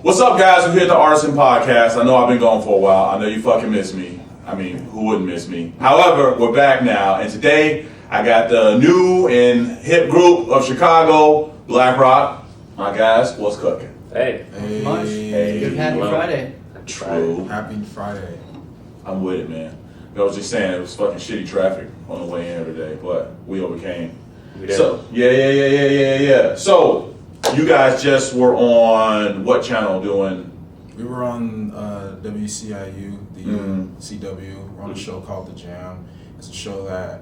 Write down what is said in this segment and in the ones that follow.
What's up, guys? We're here at the Rtisan podcast. I know I've been gone for a while. I know you fucking miss me. I mean, who wouldn't miss me? However, we're back now, and today I got the new and hip group of Chicago, BLAQROCK. My guys, what's cooking? Hey. Hey. Good Happy Friday. True. Happy Friday. I'm with it, man. I was just saying, it was fucking shitty traffic on the way in today, but we overcame. We did. So, yeah. So, you guys just were on what channel doing? We were on WCIU, the CW. We're on a show called The Jam. It's a show that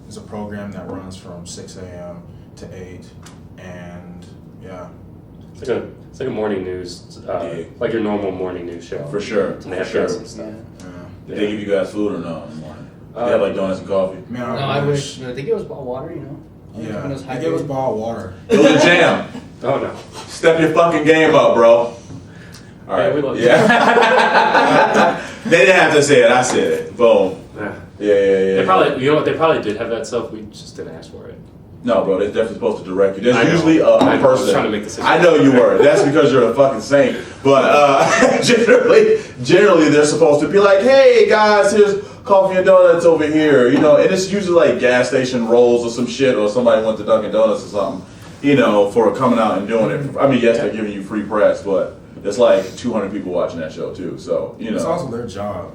is a program that runs from 6 a.m. to 8, and yeah. It's like a morning news, like your normal morning news show. For sure. And they have guests and stuff. Did they give you guys food or no in the morning? They had like donuts and coffee? Man, I wish. I think it was bottled water, you know? Yeah, they gave us bottled water. It was a jam. Oh no. Step your fucking game up, bro. All right. Yeah, we love you. Yeah. They didn't have to say it. I said it. Boom. Yeah. Yeah. They probably, you know what? They probably did have that stuff. We just didn't ask for it. No, bro. They're definitely supposed to direct you. There's I know. usually a I know. I was person. trying to make this. I know you were. That's because you're a fucking saint. But generally, they're supposed to be like, "Hey guys, here's coffee and donuts over here." You know, and it's usually like gas station rolls or some shit, or somebody went to Dunkin' Donuts or something. You know, for coming out and doing it. I mean, yes, they're giving you free press, but there's like 200 people watching that show too. So you know, It's also their job.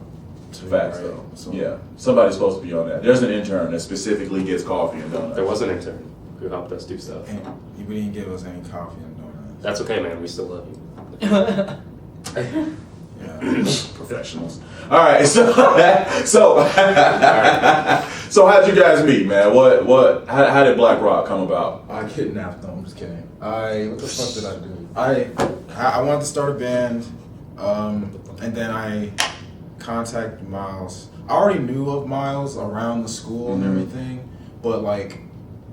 facts right? though. So, Yeah, somebody's supposed to be on that. There's an intern that specifically gets coffee and donuts. There was an intern who helped us do stuff. And we didn't give us any coffee and donuts. That's okay, man. We still love you. Yeah. Professionals. All right, so how'd you guys meet, man? How did BLAQROCK come about? I kidnapped them. I'm just kidding. What the fuck did I do? I wanted to start a band, and then I contacted Miles. I already knew of Miles around the school and everything, but like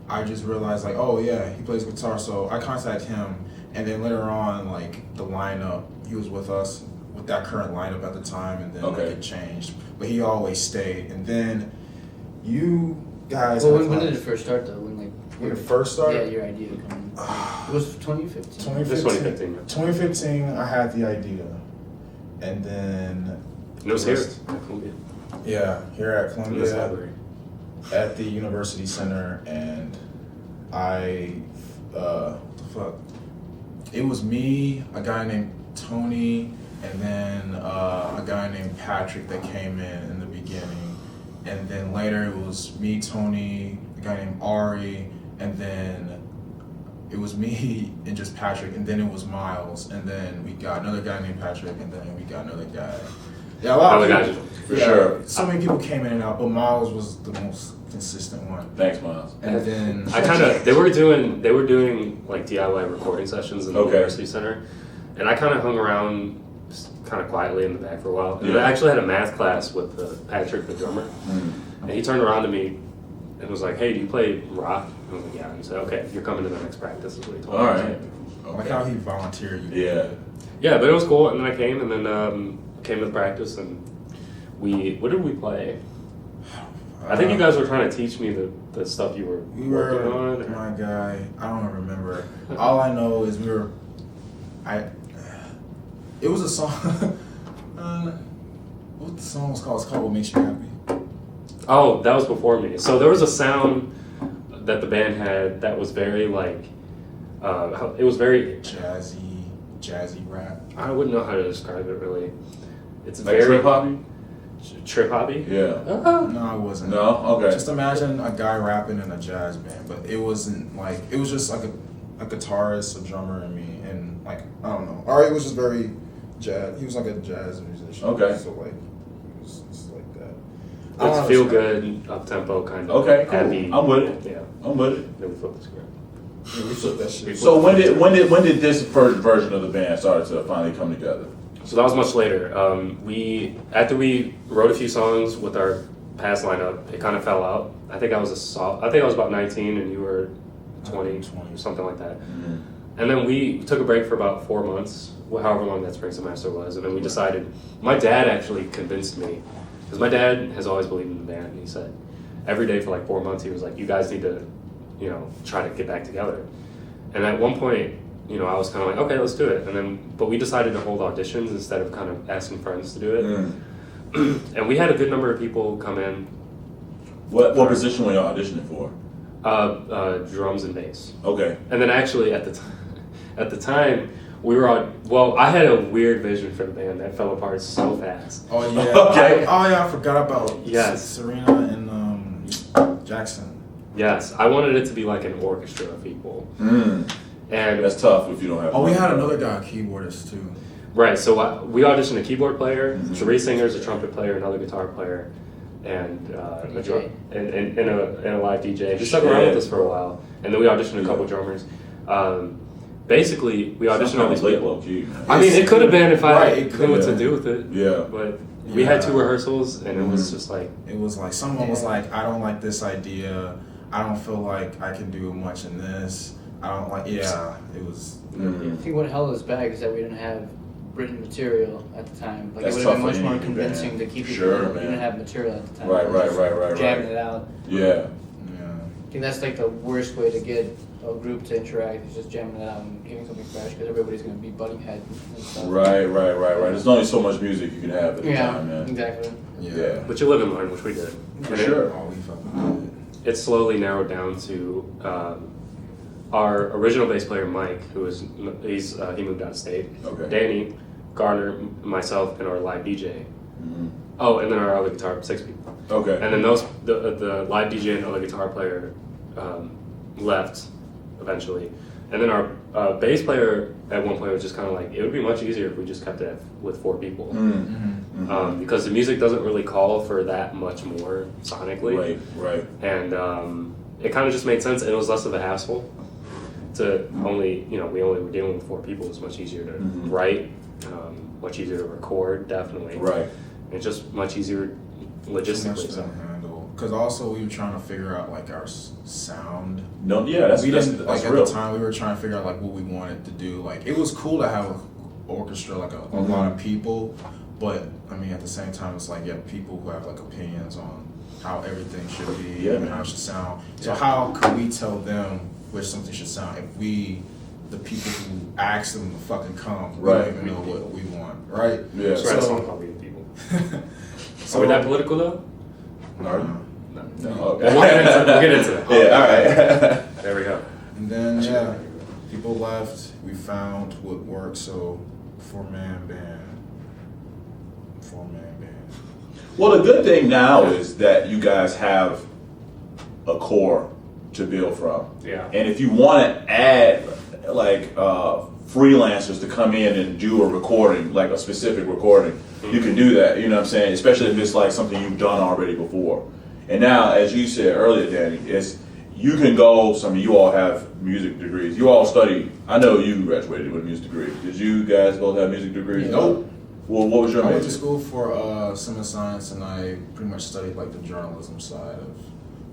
I just realized like, oh yeah, he plays guitar, so I contacted him, and then later on like the lineup, he was with us with that current lineup at the time, and then like, it changed, but he always stayed, and then you guys. Well, when did it first start though? When it first started? Yeah, your idea coming. It was 2015. This 2015. 2015, I had the idea, and then It was here at Columbia. Yeah, here at In this Columbia, library. at the University Center, and what the fuck? It was me, a guy named Tony, and then a guy named Patrick that came in the beginning, and then later it was me, Tony, a guy named Ari, and then it was me and just Patrick, and then it was Miles, and then we got another guy named Patrick, and then we got another guy. Yeah, a lot of people. For sure. So many people came in and out, but Miles was the most consistent one. Thanks, Miles. And then they were doing like DIY recording sessions in the University Center, and I kind of hung around kind of quietly in the back for a while. And I actually had a math class with Patrick, the drummer, and he turned around to me and was like, "Hey, do you play rock?" And I was like, "Yeah." And he said, "Okay, you're coming to the next practice." Is what he told me. All right. I like how he volunteered you. Yeah, but it was cool. And then I came, and then came to the practice, and what did we play? I think you guys were trying to teach me the stuff you were working on. My guy, I don't remember. All I know is it was a song. What the song was called? It's called "What Makes You Happy." Oh, that was before me. So there was a sound that the band had that was very like, it was very jazzy rap. I wouldn't know how to describe it really. It's Like very trip hoppy? Trip hoppy? Yeah. No, it wasn't. No? Okay. Just imagine a guy rapping in a jazz band, but it wasn't like, it was just like a guitarist, a drummer, and me, and like, I don't know. Ari was just very jazz. He was like a jazz musician. Okay. So like, it was just like that. It's feel good, up tempo kind of. Okay, cool. Happy. I'm with it. Yeah. I'm with it. Then we flipped the script. Yeah, we flipped that shit. So when did this first version of the band start to finally come together? So that was much later. After we wrote a few songs with our past lineup, it kind of fell out. I think I was about 19 and you were 20, or something like that. And then we took a break for about 4 months, however long that spring semester was, and then we decided. My dad actually convinced me, because my dad has always believed in the band. And he said every day for like 4 months he was like, "You guys need to, try to get back together." And at one point, you know, I was kind of like, okay, let's do it. And then, but we decided to hold auditions instead of kind of asking friends to do it. And we had a good number of people come in. What position were you auditioning for? Drums and bass. Okay. And then actually at the time we were on. Well, I had a weird vision for the band that fell apart so fast. Oh yeah. Okay. I forgot about Yes. Serena and Jackson. Yes, I wanted it to be like an orchestra of people. And That's tough if you don't have. Oh, we had another guy, keyboardist too. right, so we auditioned a keyboard player, 3 singers, a trumpet player, another guitar player, and a drum, and a live DJ. He stuck around with us for a while, and then we auditioned a couple drummers. Basically, we auditioned all these people. Low key. I mean, it could have been if I Right, knew what to do with it. Yeah. But we had 2 rehearsals, and it was just like. It was like someone was like, I don't like this idea. I don't feel like I can do much in this. I don't like. Yeah, it was. I think what held us back is that we didn't have written material at the time. Like That's it would have tough been much for more any convincing band. to keep people. Sure, We man. didn't have material at the time. Right, We were right, just right, jamming right. it out. Yeah. Yeah. I think that's like the worst way to get a group to interact is just jamming it out and getting something fresh because everybody's going to be butting heads and stuff. Right. There's only so much music you can have at the Yeah, time, man. exactly. Yeah. But you live and learn, which we did. For And sure. Oh, we fucking did. It slowly narrowed down to our original bass player Mike, he moved out of state. Okay. Danny, Garner, myself, and our live DJ. Oh, and then our other guitar, 6 people. Okay. And then the live DJ and other guitar player left eventually. And then our bass player at one point was just kind of like, it would be much easier if we just kept it with 4 people. Because the music doesn't really call for that much more sonically. Right. And it kind of just made sense, and it was less of a hassle to only, we only were dealing with 4 people. It was much easier to write, much easier to record, definitely. Right. And it's just much easier Too much logistically. to So. handle. Because also we were trying to figure out like our sound. No. Yeah. That's We didn't that's like at real. the time we were trying to figure out like what we wanted to do. Like it was cool to have an orchestra, like a lot of people, but I mean at the same time it's like you have people who have like opinions on how everything should be and how it should sound. So how could we tell them which something should sound if we, the people who ask them to fucking come, we don't even know what we want, right? Yeah. Let's write a song called We the People. So Are we that political though? No. Okay. We'll get into that. Yeah. All right. There we go. And then people left. We found what worked. So 4-man band. Well, the good thing now is that you guys have a core to build from. Yeah. And if you want to add like freelancers to come in and do a recording, like a specific recording, you can do that. You know what I'm saying? Especially if it's like something you've done already before. And now, as you said earlier, Danny, you can go. Some of you all have music degrees. You all study. I know you graduated with a music degree. Did you guys both have music degrees? Yeah. Nope. Well, what was your I major? went to school for civil science, and I pretty much studied like the journalism side of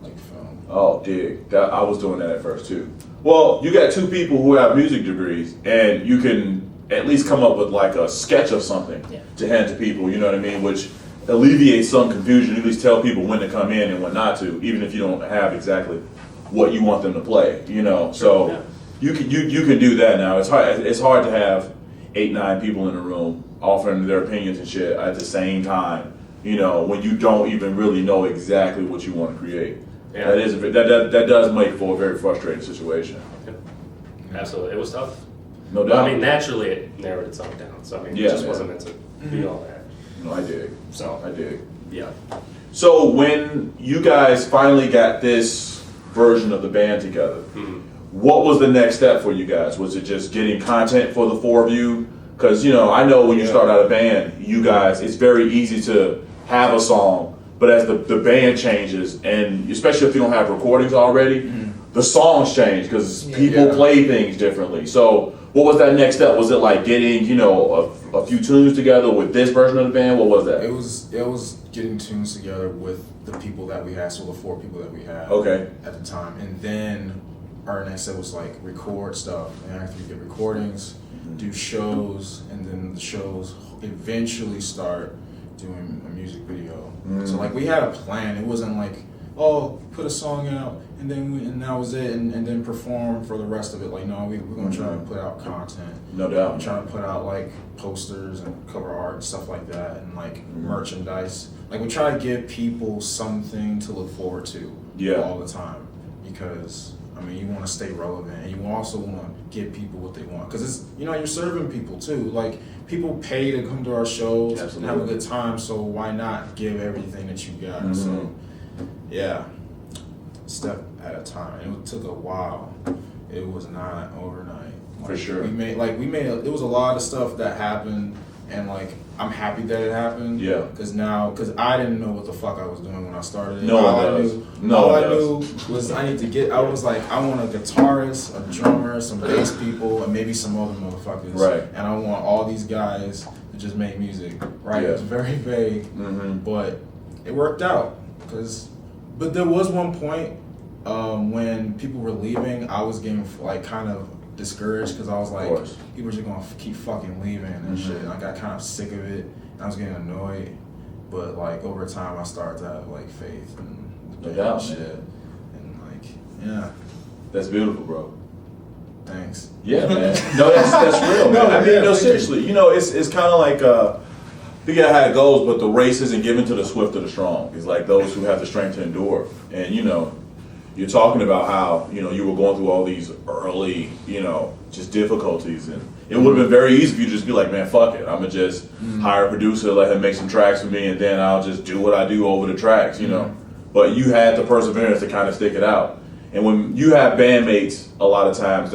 like film. Oh, dig. I was doing that at first too. Well, you got 2 people who have music degrees, and you can at least come up with like a sketch of something to hand to people. You know what I mean? Which alleviates some confusion. You at least tell people when to come in and when not to, even if you don't have exactly what you want them to play. You know, so you can do that now. It's hard to have 8-9 people in a room offering their opinions and shit at the same time. You know, when you don't even really know exactly what you want to create. Yeah. That does make for a very frustrating situation. Absolutely. It was tough. No But doubt. I mean, naturally it narrowed itself down. So I mean, Yeah, it just man. wasn't meant to be all that. No, I dig. So I dig. yeah. So when you guys finally got this version of the band together, what was the next step for you guys? Was it just getting content for the 4 of you? Because, I know when you start out a band, you guys, it's very easy to have a song, but as the band changes, and especially if you don't have recordings already, the songs change because people play things differently. So what was that next step? Was it like getting, a few tunes together with this version of the band? What was that? It was getting tunes together with the people that we had, so the 4 people that we had at the time, and then our next step was like record stuff, and after you get recordings, do shows, and then the shows eventually start doing a music video. So like we had a plan. It wasn't like oh, put a song out, and that was it, and then perform for the rest of it. Like, no, we're gonna try to put out content. No doubt. I'm trying to put out like posters and cover art and stuff like that, and like merchandise. Like, we try to give people something to look forward to all the time, because I mean, you want to stay relevant, and you also want to give people what they want, because it's, you know, you're serving people too. Like, people pay to come to our shows and have a good time, so why not give everything that you got? So yeah, step at a time. It took a while. It was not overnight. Like, for sure. It was a lot of stuff that happened, and like, I'm happy that it happened. Yeah. Because I didn't know what the fuck I was doing when I started. All I knew was I need to get. I was like, I want a guitarist, a drummer, some bass people, and maybe some other motherfuckers. Right. And I want all these guys to just make music. Right. Yeah. It was very vague, but it worked out. But there was one point when people were leaving, I was getting like kind of discouraged, because I was like, people are just gonna keep fucking leaving and shit. And I got kind of sick of it, and I was getting annoyed. But like, over time, I started to have like faith and shit. And like, yeah, that's beautiful, bro. Thanks. Yeah, man. No, that's real, man. I mean, no, seriously. You know, it's kind of like I forget how it goes, but the race isn't given to the swift or the strong. It's like those who have the strength to endure. And you know, you're talking about how, you know, you were going through all these early, you know, just difficulties, and it would have been very easy for you to just be like, man, fuck it, I'm gonna just hire a producer, let him make some tracks for me, and then I'll just do what I do over the tracks, you know. But you had the perseverance to kind of stick it out. And when you have bandmates, a lot of times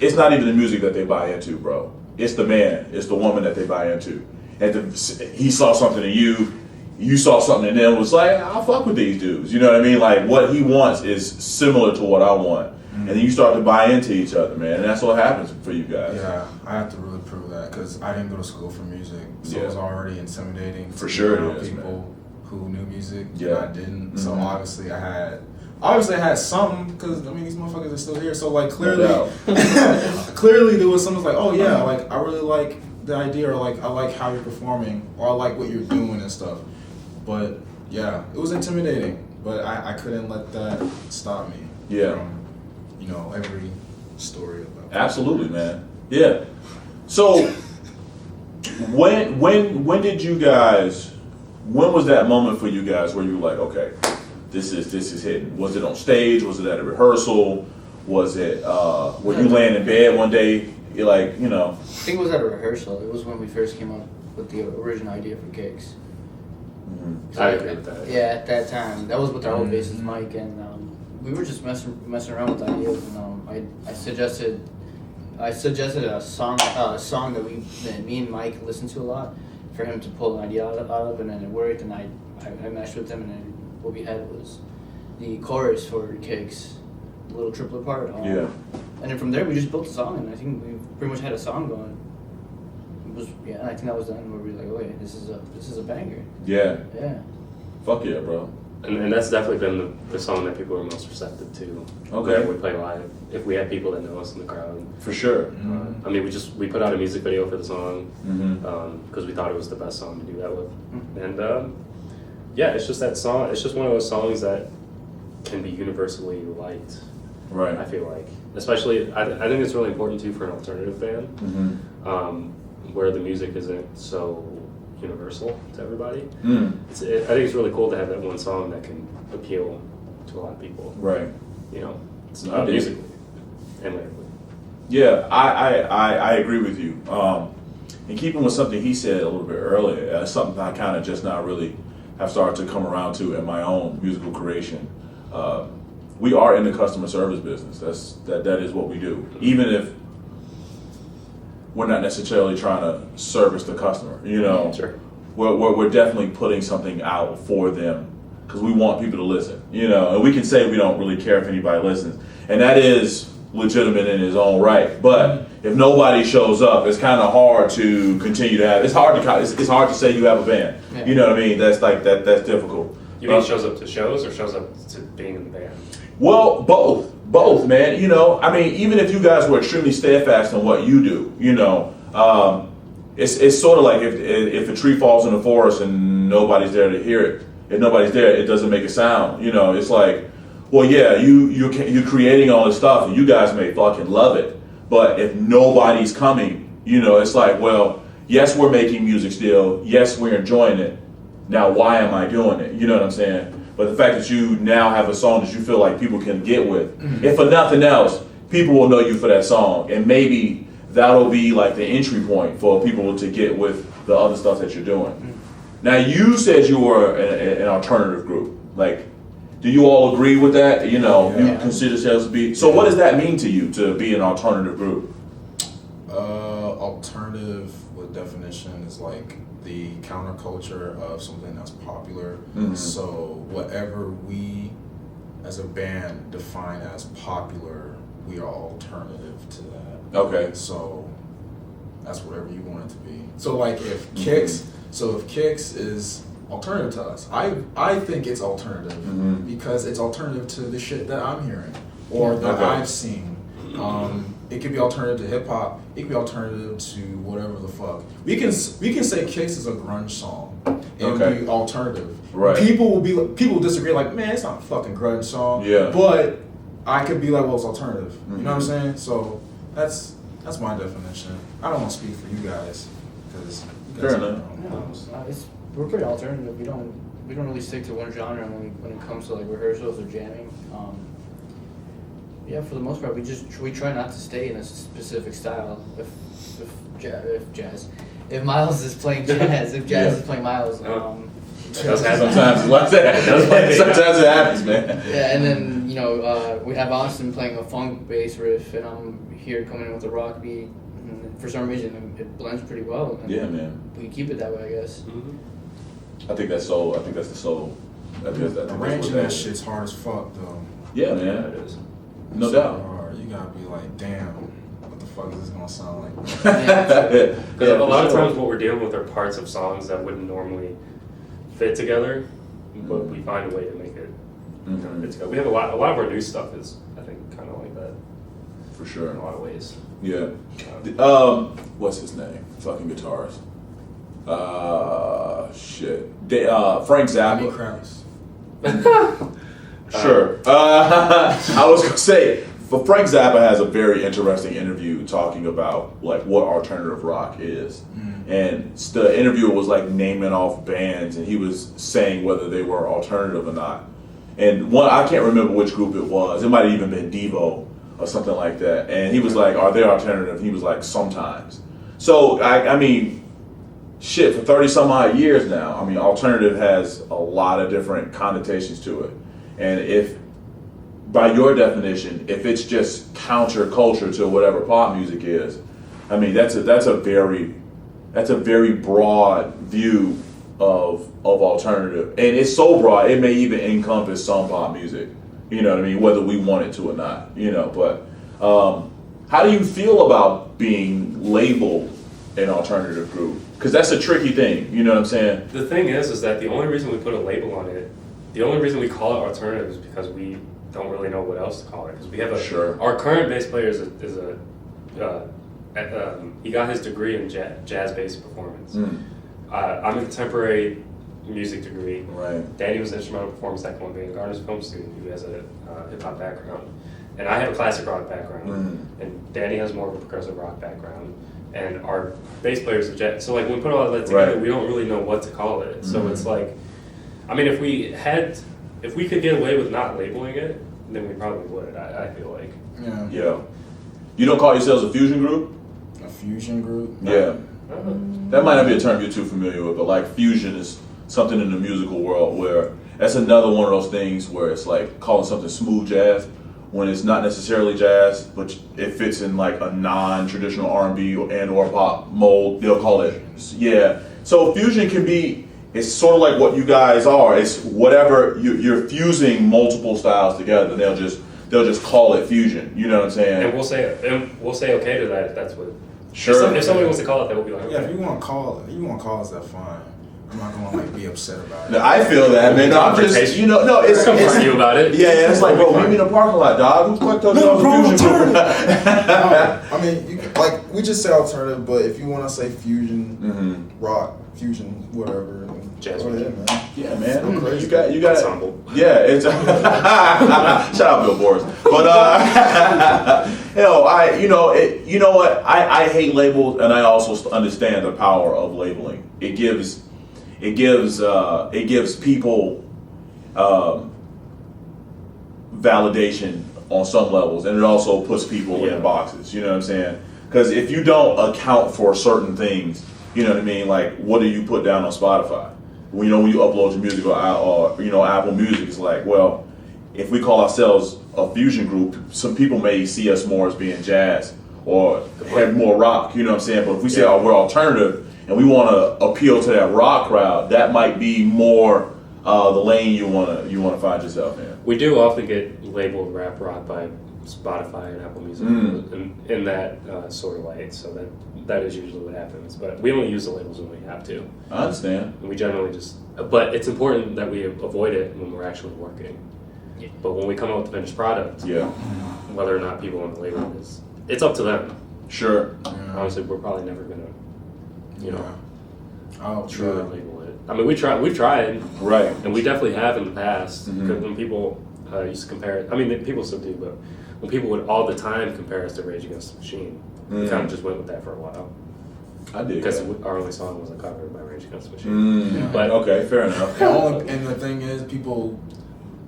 it's not even the music that they buy into, bro. It's the man, it's the woman that they buy into. And he saw something in you. You saw something in them, was like, I'll fuck with these dudes. You know what I mean? Like, what he wants is similar to what I want. And then you start to buy into each other, man. And that's what happens for you guys. Yeah, I have to really prove that, because I didn't go to school for music. So it was already intimidating. For sure it is, people who knew music, and I didn't. So obviously I had something, because I mean, these motherfuckers are still here. So like, clearly, clearly there was something like, oh yeah, like, I really like the idea, or like, I like how you're performing, or I like what you're doing and stuff. But yeah, it was intimidating, but I couldn't let that stop me. Yeah. From, you know, every story about that. Absolutely, man. Yeah. So when did you guys, when was that moment for you guys where you were like, okay, this is hitting? Was it on stage? Was it at a rehearsal? Was it were you laying in bed one day? You're like, you know. I think it was at a rehearsal. It was when we first came up with the original idea for Kicks. I agree with that. Yeah, at that time, that was with our old bassist Mike, and we were just messing around with ideas, and I suggested a song that me and Mike listened to a lot, for him to pull an idea out of, and then it worked, and I meshed with him, and then what we had was the chorus for Kicks, the little triplet part. And then from there we just built a song, and I think we pretty much had a song going. I think that was then where we were like, oh yeah, this is a banger. Yeah. Yeah. Fuck yeah, bro. And that's definitely been the song that people are most receptive to. Okay. When we play live, if we have people that know us in the crowd. For sure. I mean, we put out a music video for the song because we thought it was the best song to do that with. And yeah, it's just that song. It's just one of those songs that can be universally liked. Right. I feel like, especially, I think it's really important too for an alternative band. Where the music isn't so universal to everybody. I think it's really cool to have that one song that can appeal to a lot of people. Right. You know, musically and lyrically. Yeah, I agree with you. And keeping with something he said a little bit earlier, something I kind of just not really have started to come around to in my own musical creation. We are in the customer service business. That is what we do. Even if we're not necessarily trying to service the customer, you know. Sure. We're definitely putting something out for them because we want people to listen, you know. And we can say we don't really care if anybody listens, and that is legitimate in its own right. But if nobody shows up, it's kind of hard to continue to have. It's hard to say you have a band. Yeah. You know what I mean? That's like that. That's difficult. You mean shows up to shows or shows up to being in the band? Well, both, man. You know, I mean, even if you guys were extremely steadfast in what you do, you know, it's sort of like if a tree falls in the forest and nobody's there to hear it, if nobody's there, it doesn't make a sound. You know, it's like, well, yeah, you're creating all this stuff, and you guys may fucking love it, but if nobody's coming, you know, it's like, well, yes, we're making music still. Yes, we're enjoying it. Now, why am I doing it? You know what I'm saying? But the fact that you now have a song that you feel like people can get with, if for nothing else, people will know you for that song, and maybe that'll be like the entry point for people to get with the other stuff that you're doing. Now, you said you were an alternative group. Like, do you all agree with that? You know, you consider yourselves to be. So, what does that mean to you to be an alternative group? Alternative, with definition, is like the counterculture of something that's popular. So whatever we as a band define as popular, we are alternative to that. Okay. So that's whatever you want it to be. So like if Kicks is alternative to us, I think it's alternative because it's alternative to the shit that I'm hearing or that I've seen. It could be alternative to hip hop. It could be alternative to whatever the fuck. We can say Kicks is a grunge song and be alternative. Right. People will disagree. Like, man, it's not a fucking grunge song. Yeah. But I could be like, well, it's alternative. You know what I'm saying? So that's my definition. I don't want to speak for you guys because Fair enough. We're pretty alternative. We don't really stick to one genre when it comes to like rehearsals or jamming. Yeah, for the most part, we try not to stay in a specific style. If Miles is playing jazz, if jazz is playing Miles, Sometimes it's like that. Sometimes it happens, man. Yeah, and then we have Austin playing a funk bass riff, and I'm here coming in with a rock beat. And for some reason, it blends pretty well. And Yeah, man. we keep it that way, I guess. I think that's soul. I think that's the soul. Arranging that shit's hard as fuck, though. Yeah, man. Yeah, it is. No It's doubt. hard. You gotta be like, damn, what the fuck is this gonna sound like? Because a lot of times what we're dealing with are parts of songs that wouldn't normally fit together, but we find a way to make it kind of fit together. We have a lot of our new stuff is, I think, kind of like that For sure. in a lot of ways. Yeah. What's his name? Fucking guitarist. Shit. Frank Andy Zappa. Krauss. Sure. I was gonna say, but Frank Zappa has a very interesting interview talking about like what alternative rock is, and the interviewer was like naming off bands, and he was saying whether they were alternative or not. And one, I can't remember which group it was. It might have even been Devo or something like that. And he was like, "Are they alternative?" He was like, "Sometimes." So I mean, shit, for 30 some odd years now, I mean, alternative has a lot of different connotations to it. And if, by your definition, if it's just counterculture to whatever pop music is, I mean, that's a very broad view of alternative, and it's so broad it may even encompass some pop music. You know what I mean? Whether we want it to or not. You know, but how do you feel about being labeled an alternative group? Because that's a tricky thing. You know what I'm saying? The thing is that the only reason we put a label on it, the only reason we call it alternative is because we don't really know what else to call it. Because we have our current bass player is he got his degree in jazz bass performance. I'm a contemporary music degree. Right. Danny was instrumental performance at Columbia Gardner's film student who has a hip hop background, and I have a classic rock background, and Danny has more of a progressive rock background. And our bass players are jazz. So like when we put all that together, we don't really know what to call it. So it's like, I mean, if we could get away with not labeling it, then we probably would. I feel like. Yeah. Yeah. You don't call yourselves a fusion group? A fusion group? Yeah. That might not be a term you're too familiar with, but like fusion is something in the musical world where that's another one of those things where it's like calling something smooth jazz when it's not necessarily jazz, but it fits in like a non-traditional R&B or pop mold. They'll call it, yeah. So fusion can be, it's sort of like what you guys are. It's whatever you're fusing multiple styles together. And they'll just call it fusion. You know what I'm saying? And we'll say okay to that if that's what. Sure. If somebody wants to call it, that will be like okay. Yeah, if you want to call us, that's fine. I'm not gonna like be upset about it. No, I feel that, man. No, I'm just, it's you about it. Yeah, it's like, bro, meet me in the parking lot, dog. Who's fucked up? No, bro, fusion group? no, I mean, like we just say alternative, but if you want to say fusion, rock, fusion, whatever, jazz go ahead, man. Yeah, man. man. So crazy. You got Ensemble. Yeah, it's shout out Bill Boris. But you know what? I hate labels, and I also understand the power of labeling. It gives people validation on some levels, and it also puts people in boxes. You know what I'm saying? Because if you don't account for certain things, you know what I mean. Like, what do you put down on Spotify? When you upload your music or Apple Music, it's like, well, if we call ourselves a fusion group, some people may see us more as being jazz or have more rock. You know what I'm saying? But if we say, we're alternative and we want to appeal to that rock crowd, that might be more the lane you wanna find yourself in. We do often get labeled rap rock by Spotify and Apple Music in that sort of light, so that is usually what happens. But we only use the labels when we have to. I understand. And we generally but it's important that we avoid it when we're actually working. Yeah. But when we come out with the finished product, whether or not people want to label it's up to them. Sure. Honestly, we're probably never gonna, True. label it. I mean, we've tried, right, and we definitely have in the past. Because when people used to compare it, I mean, people still do, but when people would all the time compare us to Rage Against the Machine, we kind of just went with that for a while. I did. Because our only song was a cover by Rage Against the Machine. But okay, fair enough. And the thing is, people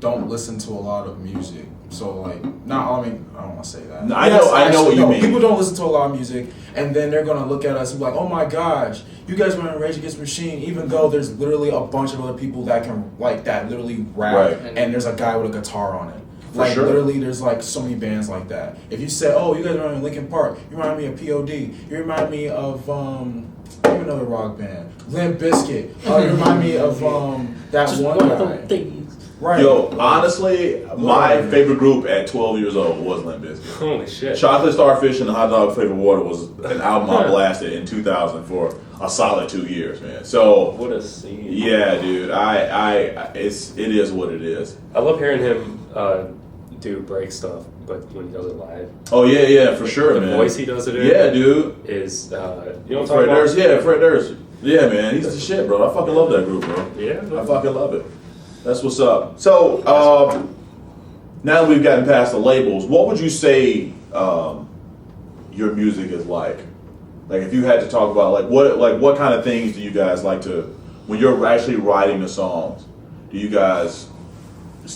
don't listen to a lot of music. So I don't want to say that. No, I know what you mean. People don't listen to a lot of music, and then they're gonna look at us and be like, "Oh my gosh, you guys were in Rage Against the Machine," even though there's literally a bunch of other people that can literally rap, Right. and there's a guy with a guitar on it. For sure. Literally, there's so many bands like that. If you said, "Oh, you guys are in Linkin Park," you remind me of POD. You remind me of even another rock band, Limp Bizkit. You remind me of that Just one one guy. of those things. Right. Yo, honestly, my favorite group at 12 years old was Limp Bizkit. Holy shit. Chocolate Starfish and the Hot Dog Flavored Water was an album I blasted in 2000 for a solid 2 years, man. So What a scene. yeah, dude, it is what it is. I love hearing him do break stuff, but when he does it live, Oh yeah, for sure, the man. voice he does it in, Yeah, dude. is you know what I'm Fred talking about? Durst, Fred Durst. Yeah, man, he's the shit, bro. I fucking love that group, bro. Yeah, I fucking love it. That's what's up. So, now that we've gotten past the labels, what would you say your music is like? Like, if you had to talk about what kind of things do you guys like to, when you're actually writing the songs? Do you guys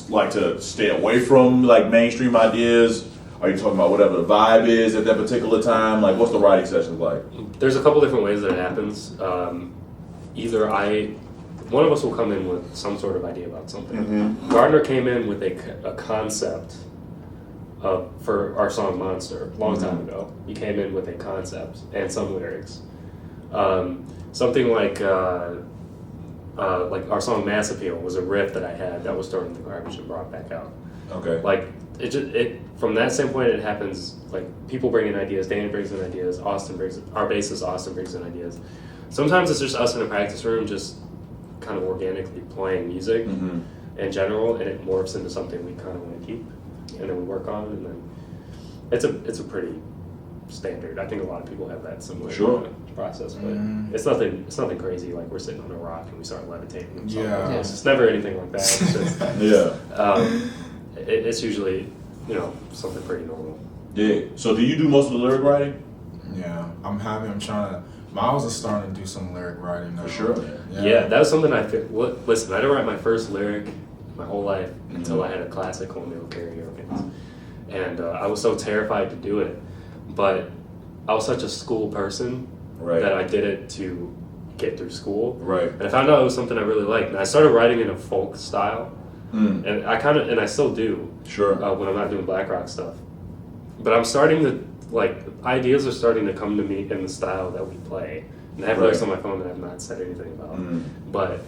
like to stay away from mainstream ideas? Are you talking about whatever the vibe is at that particular time? Like, what's the writing session like? There's a couple different ways that it happens. Either one of us will come in with some sort of idea about something. Gardner came in with a concept for our song Monster a long time ago. He came in with a concept and some lyrics. Something like our song Mass Appeal was a riff that I had that was thrown in the garbage and brought back out. Okay. From that standpoint, it happens. Like, people bring in ideas. Danny brings in ideas. Our bassist Austin brings in ideas. Sometimes it's just us in a practice room, just kind of organically playing music in general, and it morphs into something we kind of want to keep, and then we work on, and then it's a pretty standard. I think a lot of people have that similar process, but it's nothing crazy. Like, we're sitting on a rock and we start levitating. And it's never anything like that. It's just, it's usually something pretty normal. Yeah. So, do you do most of the lyric writing? Yeah, I'm trying to. Miles is starting to do some lyric writing now. For sure, man. Yeah, that was something I feel. Listen, I didn't write my first lyric my whole life until I had a classic home meal karaoke, and I was so terrified to do it. But I was such a school person that I did it to get through school. Right. And I found out it was something I really liked, and I started writing in a folk style, and I still do. Sure. When I'm not doing BLAQROCK stuff, but I'm starting to. Ideas are starting to come to me in the style that we play. And I have lyrics on my phone that I've not said anything about. But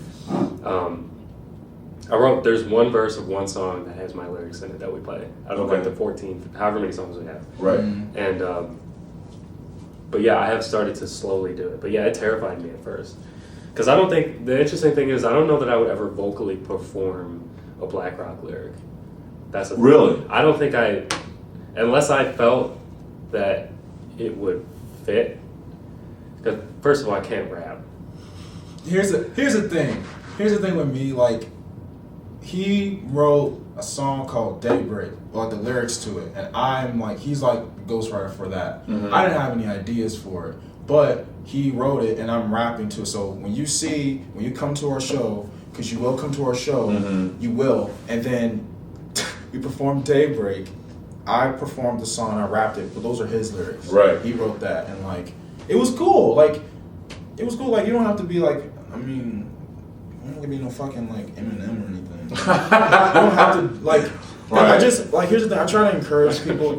there's one verse of one song that has my lyrics in it that we play. Out of the 14th, however many songs we have. Right. And, but yeah, I have started to slowly do it. But yeah, it terrified me at first. Because the interesting thing is, I don't know that I would ever vocally perform a BLAQROCK lyric. That's the thing. Really? I don't think unless I felt that it would fit. Because first of all, I can't rap. Here's the thing. here's the thing with me, like, he wrote a song called Daybreak, or the lyrics to it, and I'm like, he's like the ghostwriter for that. I didn't have any ideas for it, but he wrote it, and I'm rapping to it. So when you come to our show, because you will come to our show, you will, and then we performed Daybreak. I performed the song, I rapped it, but those are his lyrics. Right. He wrote that, and like, it was cool. Like, you don't have to be like, I mean, you don't have to be no fucking like Eminem or anything. You don't have to like. Right. I just like, here's the thing. I try to encourage people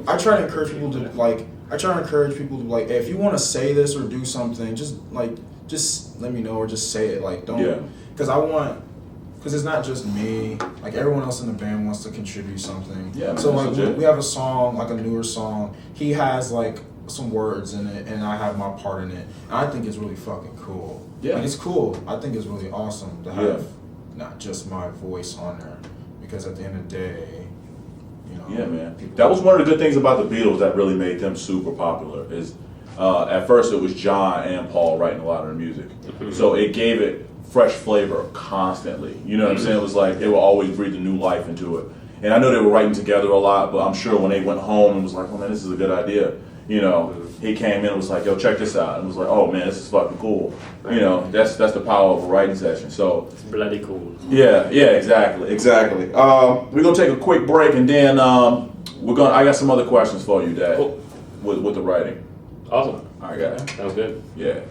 to like. Hey, if you want to say this or do something, just let me know, or just say it. Like, don't, because it's not just me. Like, everyone else in the band wants to contribute something. Yeah. So like, we have a song, like a newer song. He has like some words in it, and I have my part in it. And I think it's really fucking cool. Yeah. Like, it's cool. I think it's really awesome to have not just my voice on there, because at the end of the day, you know. Yeah, man. That was one of the good things about the Beatles that really made them super popular. Is at first it was John and Paul writing a lot of their music, so it gave it fresh flavor constantly. You know what I'm saying? It was like they were always breathing new life into it. And I know they were writing together a lot, but I'm sure when they went home and was like, oh man, this is a good idea. You know, he came in and was like, yo, check this out. And was like, oh man, this is fucking cool. You know, that's the power of a writing session. So It's bloody cool. yeah, exactly. We're gonna take a quick break, and then I got some other questions for you, Dad, Cool. with the writing. Awesome. All right, guys. Sounds good. Yeah.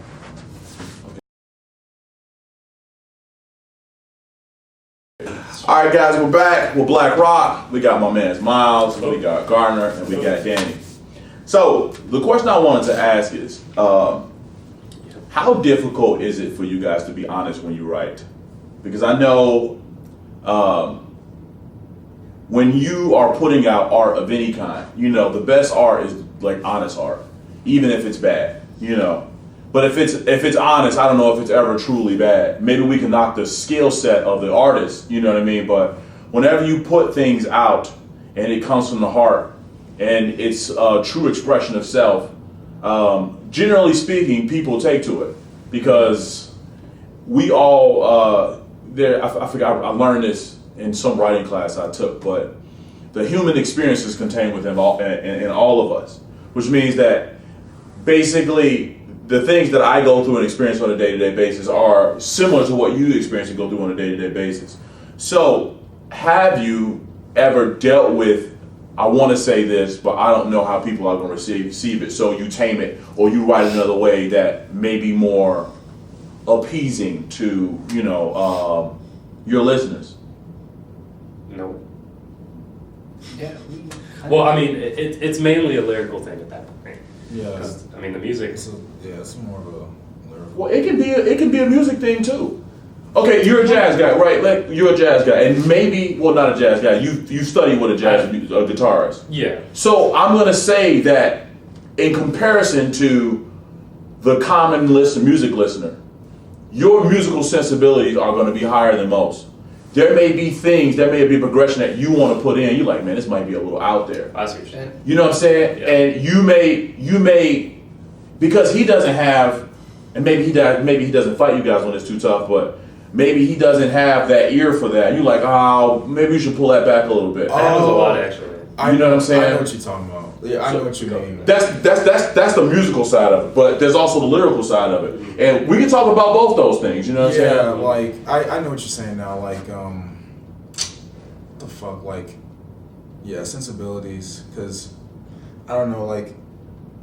All right, guys, we're back with BLAQROCK. We got my man Miles, we got Gardner, and we got Danny. So the question I wanted to ask is, how difficult is it for you guys to be honest when you write? Because I know when you are putting out art of any kind, you know, the best art is like honest art, even if it's bad, you know. But if it's honest, I don't know if it's ever truly bad. Maybe we can knock the skill set of the artist, you know what I mean? But whenever you put things out and it comes from the heart and it's a true expression of self, generally speaking, people take to it, because we all I forgot, I learned this in some writing class I took, but the human experience is contained within in all of us, which means that basically the things that I go through and experience on a day-to-day basis are similar to what you experience and go through on a day-to-day basis. So have you ever dealt with, I want to say this, but I don't know how people are going to receive it, so you tame it, or you write another way that may be more appeasing to, you know, your listeners? No. Yeah. Well, I mean, it's mainly a lyrical thing at that point. Yeah. 'Cause, I mean, the music. It's more of a lyrical. Well, it can be a music thing too. Okay, you're a jazz guy, right? Like, you're a jazz guy, and maybe, well, not a jazz guy. You study with a jazz guitarist. Yeah. So I'm gonna say that in comparison to the common music listener, your musical sensibilities are going to be higher than most. There may be things, there may be a progression that you want to put in. You're like, man, this might be a little out there. I see what you're saying. You know what I'm saying? Yeah. And you may, because he doesn't have, and maybe he doesn't fight you guys when it's too tough, but maybe he doesn't have that ear for that. You're like, oh, maybe you should pull that back a little bit. That happens a lot, actually. You know what I'm saying? I know what you're talking about. Yeah, I know what you mean. That's the musical side of it, but there's also the lyrical side of it, and we can talk about both those things. You know what I'm Yeah, saying? like I know what you're saying now. Like, what the fuck? Like, yeah, sensibilities. Because I don't know. Like,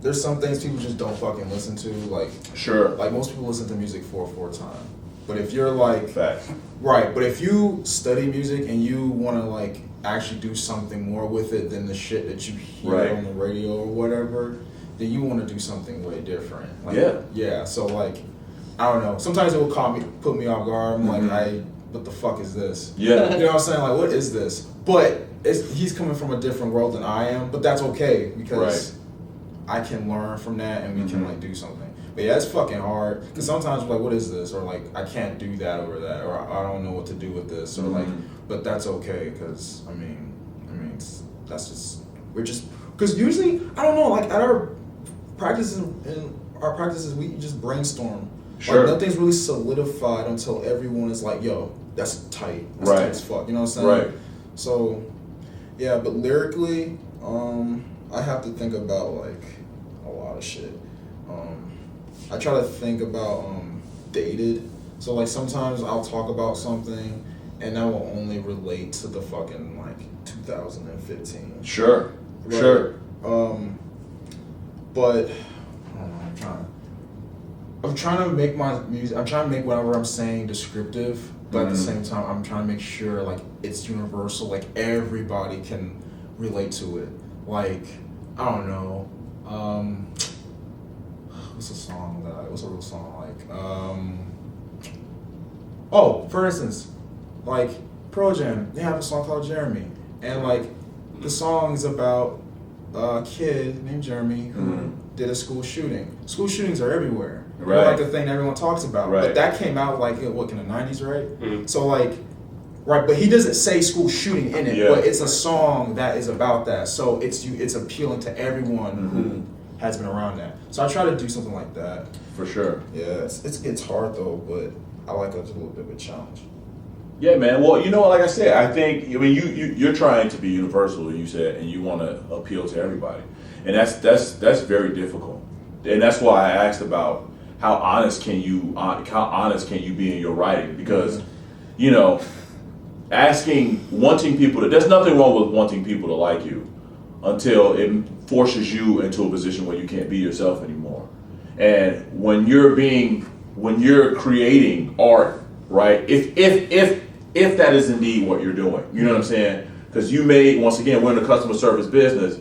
there's some things people just don't fucking listen to. Like, Sure. like most people listen to music for time. But if you're like, Fact. right, but if you study music and you want to like actually do something more with it than the shit that you hear Right. on the radio or whatever, then you want to do something way different. Like, Yeah. Yeah. So like, I don't know. Sometimes it will put me off guard. I'm like, what the fuck is this? Yeah. You know what I'm saying? Like, what is this? But he's coming from a different world than I am. But that's okay because I can learn from that and we can like do something. But yeah, it's fucking hard because sometimes we're like, what is this? Or like, I can't do that or that, or I don't know what to do with this, or like, but that's okay because I mean, that's just because usually I don't know, like at our practices we just brainstorm Sure. Like, nothing's really solidified until everyone is like, yo, that's tight. That's Right. tight as fuck. You know what I'm saying? Right. So, yeah, but lyrically, I have to think about like a lot of shit. I try to think about dated. So like sometimes I'll talk about something and that will only relate to the fucking like 2015. Sure. Right? Sure. But I don't know, I'm trying to make my music. I'm trying to make whatever I'm saying descriptive, but at the same time, I'm trying to make sure like it's universal. Like everybody can relate to it. Like I don't know. What's a song that? What's a real song like? Oh, for instance, like Pearl Jam. They have a song called Jeremy, and like the song is about a kid named Jeremy who did a school shooting. School shootings are everywhere. Right. They're like the thing everyone talks about. Right. But that came out like in the 90s, right? So like, right, but he doesn't say school shooting in it, but it's a song that is about that. So it's appealing to everyone who has been around that. So I try to do something like that. For sure. Yeah, it's hard though, but I like a little bit of a challenge. Yeah, man. Well, you know, like I said, I think you're trying to be universal, you said, and you want to appeal to everybody, and that's very difficult, and that's why I asked about how honest can you be in your writing, because you know, wanting people to, there's nothing wrong with wanting people to like you until it forces you into a position where you can't be yourself anymore, and when you're creating art, right? If that is indeed what you're doing, you know what I'm saying? Because once again, we're in the customer service business,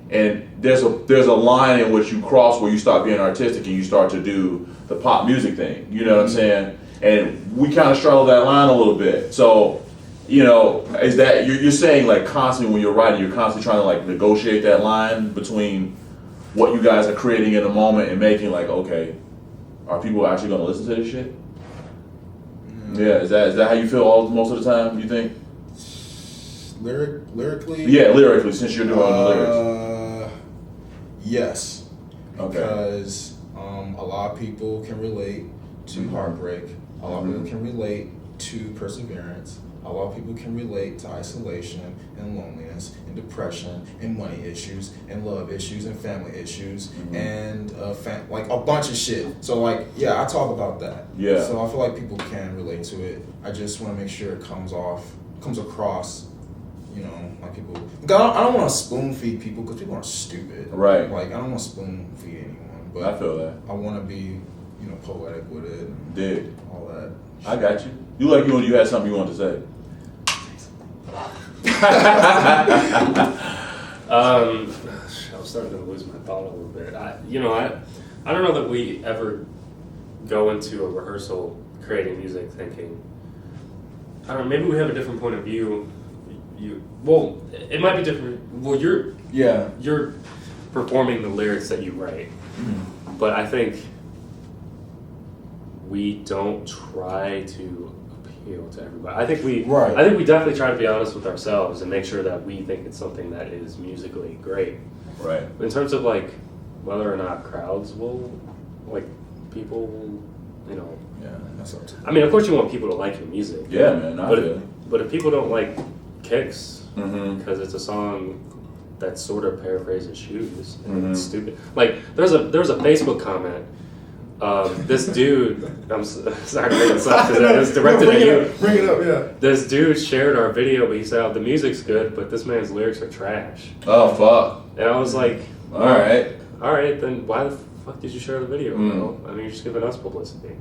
and there's a line in which you cross where you start being artistic and you start to do the pop music thing. You know what I'm saying? And we kind of straddle that line a little bit. So, you know, is that you're saying like constantly when you're writing, you're constantly trying to like negotiate that line between what you guys are creating in the moment and making like, okay, are people actually going to listen to this shit? Yeah, is that how you feel most of the time, you think? Lyrically? Yeah, lyrically, since you're doing the lyrics. Yes. Okay. Because a lot of people can relate to heartbreak. A lot of people can relate to perseverance. A lot of people can relate to isolation and loneliness and depression and money issues and love issues and family issues and like a bunch of shit. So like, yeah, I talk about that. Yeah. So I feel like people can relate to it. I just want to make sure it comes across, you know, like people. I don't want to spoon feed people because people are stupid. Right. Like I don't want to spoon feed anyone. But I feel that. I want to be, you know, poetic with it. And Dig. all that. I got you. You had something you wanted to say. I was starting to lose my thought a little bit. I don't know that we ever go into a rehearsal creating music thinking, I don't know, maybe we have a different point of view. It might be different. Well, you're performing the lyrics that you write, but I think we don't try to appeal to everybody. I think we definitely try to be honest with ourselves and make sure that we think it's something that is musically great. Right. In terms of like whether or not crowds will, like, people will, you know. Yeah, that's up to them. I mean, of course you want people to like your music. Yeah, man. But if people don't like Kicks Mm-hmm. because it's a song that sort of paraphrases Shoes and it's stupid. Like there's a Facebook comment. This dude, I'm sorry to bring this up because it was directed at you. Bring it up, yeah. This dude shared our video, but he said, "Oh, the music's good, but this man's lyrics are trash." Oh fuck. And I was like, All right. then why the fuck did you share the video, bro? I mean, you're just giving us publicity.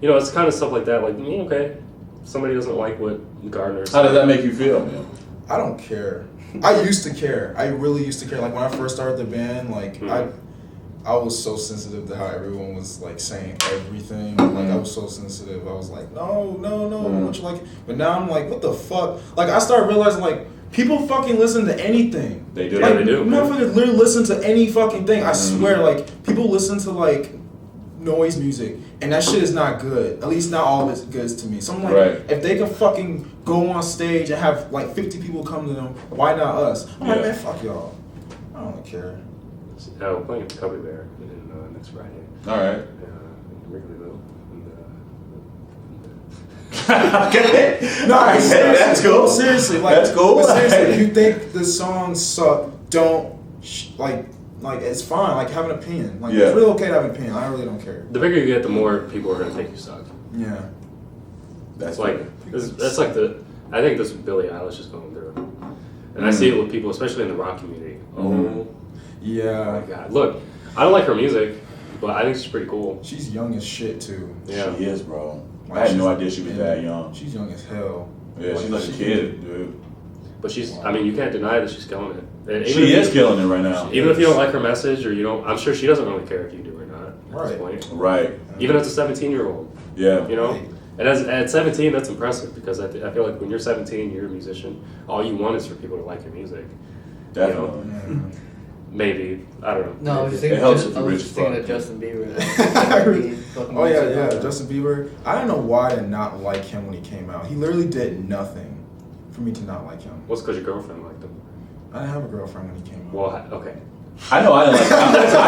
You know, it's kind of stuff like that. Like, okay, somebody doesn't like what Gardner said. How does that make you feel, man? I don't care. I used to care. I really used to care. Like when I first started the band, like I was so sensitive to how everyone was like saying everything. Like I was so sensitive. I was like, no, don't you like it? But now I'm like, what the fuck? Like I started realizing like people fucking listen to anything. They do. Yeah, Like, they do. motherfuckers literally listen to any fucking thing. I swear, like people listen to like noise music, and that shit is not good. At least not all of it's good to me. So I'm like, if they can fucking go on stage and have like 50 people come to them, why not us? I'm like, man, fuck y'all. I don't care. We're playing at the Cubby Bear next Friday. All right. In Wrigleyville. Okay. Nice. That's cool. Seriously, like that's cool. But seriously, if you think the songs suck, don't like it's fine. Like have an opinion. Like it's really okay to have an opinion. I really don't care. The bigger you get, the more people are gonna think you suck. Yeah. That's like that's like I think this Billie Eilish is going through, and I see it with people, especially in the rock community. Oh, yeah. my God! Look, I don't like her music, but I think she's pretty cool. She's young as shit too. Yeah, she is, bro. Like, I had no idea she was that young. She's young as hell. Yeah, she's like a kid, dude. but she's. I mean, you can't deny that she's killing it. And She is killing it right now. Even if you don't like her message, or you don't, I'm sure she doesn't really care if you do or not. At this point. Right. Even as a 17-year-old. Yeah. You know. And at 17, that's impressive because I feel like when you're 17, you're a musician. All you want is for people to like your music. Definitely. You know? Maybe, I don't know. No, I was just It thinking, helps if I you're was rich just as thinking fuck. of Justin Bieber. Oh yeah, Justin Bieber. I don't know why I did not like him when he came out. He literally did nothing for me to not like him. What's because your girlfriend liked him? I didn't have a girlfriend when he came out. Well, okay. I know I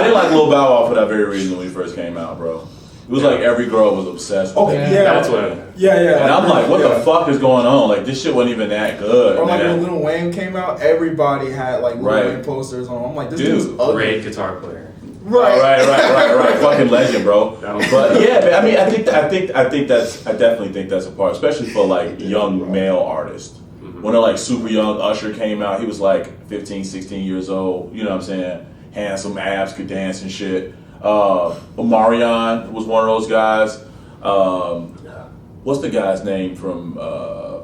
didn't like Lil Bow Wow for that very reason when he first came out, bro. It was like every girl was obsessed with Okay, it. yeah. That's what. Yeah. And I'm like, what yeah. the fuck is going on? Like, this shit wasn't even that good. Or like man. when Lil Wayne came out, everybody had like Lil Right. Wayne posters on. I'm like, this Dude, dude's ugly. Great guitar player. Right. Fucking legend, bro. That was- But yeah, man, I mean, I definitely think that's a part, especially for like young male artists. When they're like super young, Usher came out, he was like 15, 16 years old, you know what I'm saying? Handsome abs, could dance and shit. Omarion was one of those guys. What's the guy's name from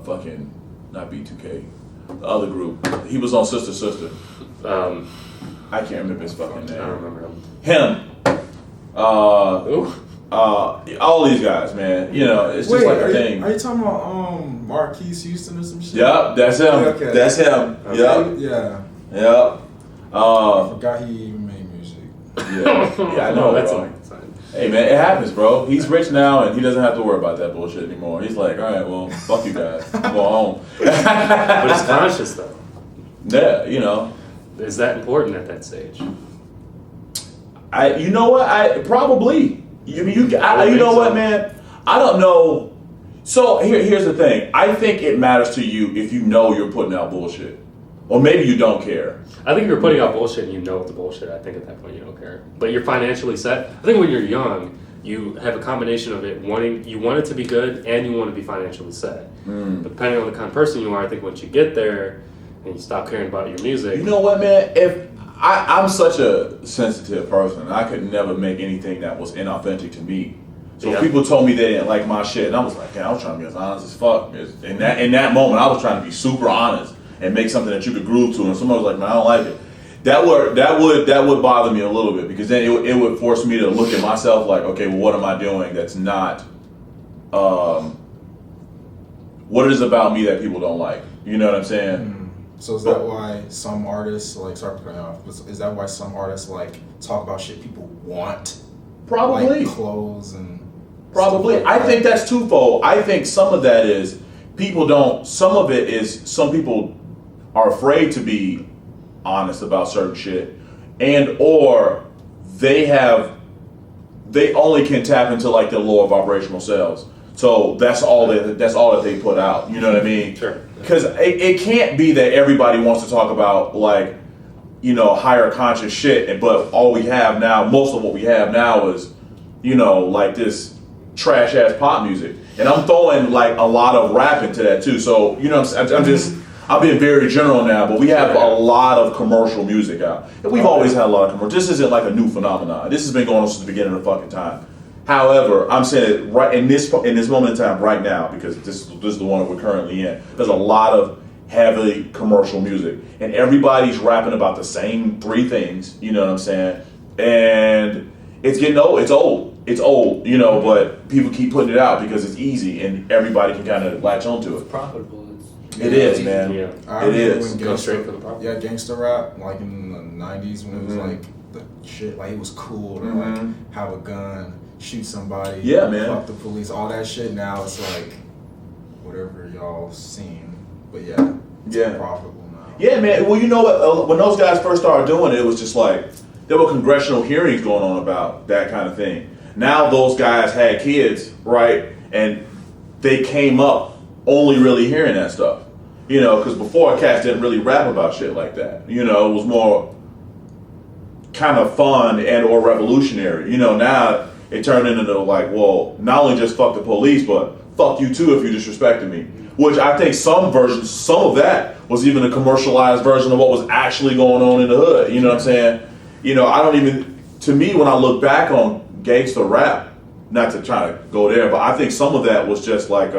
fucking, not B2K, the other group? He was on Sister Sister. I can't remember his fucking I name. don't remember him. Him. Ooh. All these guys, man. You know, it's just Wait, like a are thing. you talking about Marquise Houston or some shit? Yep, that's him. Okay. That's him. Yep. Yeah. Yep. I forgot he even made music. Yeah, I know, that's bro. a nice sign. Hey, man, it happens, bro. He's rich now, and he doesn't have to worry about that bullshit anymore. He's like, all right, well, fuck you guys. Go home. But it's conscious though. Yeah, you know. Is that important at that stage? You know what? Probably. You know what, man? I don't know. So here's the thing. I think it matters to you if you know you're putting out bullshit, or maybe you don't care. I think if you're putting out bullshit and you know it's bullshit, I think at that point you don't care. But you're financially set. I think when you're young, you have a combination of it. You want it to be good and you want to be financially set. But depending on the kind of person you are, I think once you get there and you stop caring about your music. You know what, man? If I'm such a sensitive person, I could never make anything that was inauthentic to me. So Yeah. people told me they didn't like my shit, and I was like, "Damn, I was trying to be as honest as fuck." In that moment, I was trying to be super honest and make something that you could groove to. And someone was like, "Man, I don't like it." That would bother me a little bit, because then it would force me to look at myself like, okay, well, what am I doing that's not what it is about me that people don't like? You know what I'm saying? So is that why some artists, like, sorry for cutting off, but is that why some artists like talk about shit people want? Probably. Like clothes and Probably. stuff like I that? think that's twofold. I think some of that is some of it is some people are afraid to be honest about certain shit, and or they only can tap into like their lower vibrational selves. So that's all that they put out. You know what I mean? Sure. Because it can't be that everybody wants to talk about like, you know, higher conscious shit, but all we have now, most of what we have now is, you know, like this trash ass pop music. And I'm throwing like a lot of rap into that too. So, you know, I'm being very general now, but we have a lot of commercial music out. And we've always had a lot of commercial. This isn't like a new phenomenon. This has been going on since the beginning of the fucking time. However, I'm saying right in this moment in time right now, because this is the one that we're currently in, there's a lot of heavily commercial music. And everybody's rapping about the same three things, you know what I'm saying? And it's getting old. It's old, you know, but people keep putting it out because it's easy and everybody can kind of latch onto It's it. profitable. It is, man. Yeah. I It remember is. when Go straight for the problem. Yeah, gangster rap, like in the 90s when it was like the shit, like it was cool to like have a gun, shoot somebody, Yeah, man. fuck the police, all that shit. Now it's like whatever y'all seen, but yeah, it's Yeah. profitable now. Yeah, man. Well, you know what? When those guys first started doing it, it was just like there were congressional hearings going on about that kind of thing. Now those guys had kids, right? And they came up only really hearing that stuff. You know, because before cats didn't really rap about shit like that. You know, it was more kind of fun and or revolutionary. You know, now it turned into like, well, not only just fuck the police, but fuck you too if you disrespected me. Which I think some of that was even a commercialized version of what was actually going on in the hood. You know what I'm saying? You know, to me, when I look back on gangsta rap, not to try to go there, but I think some of that was just like,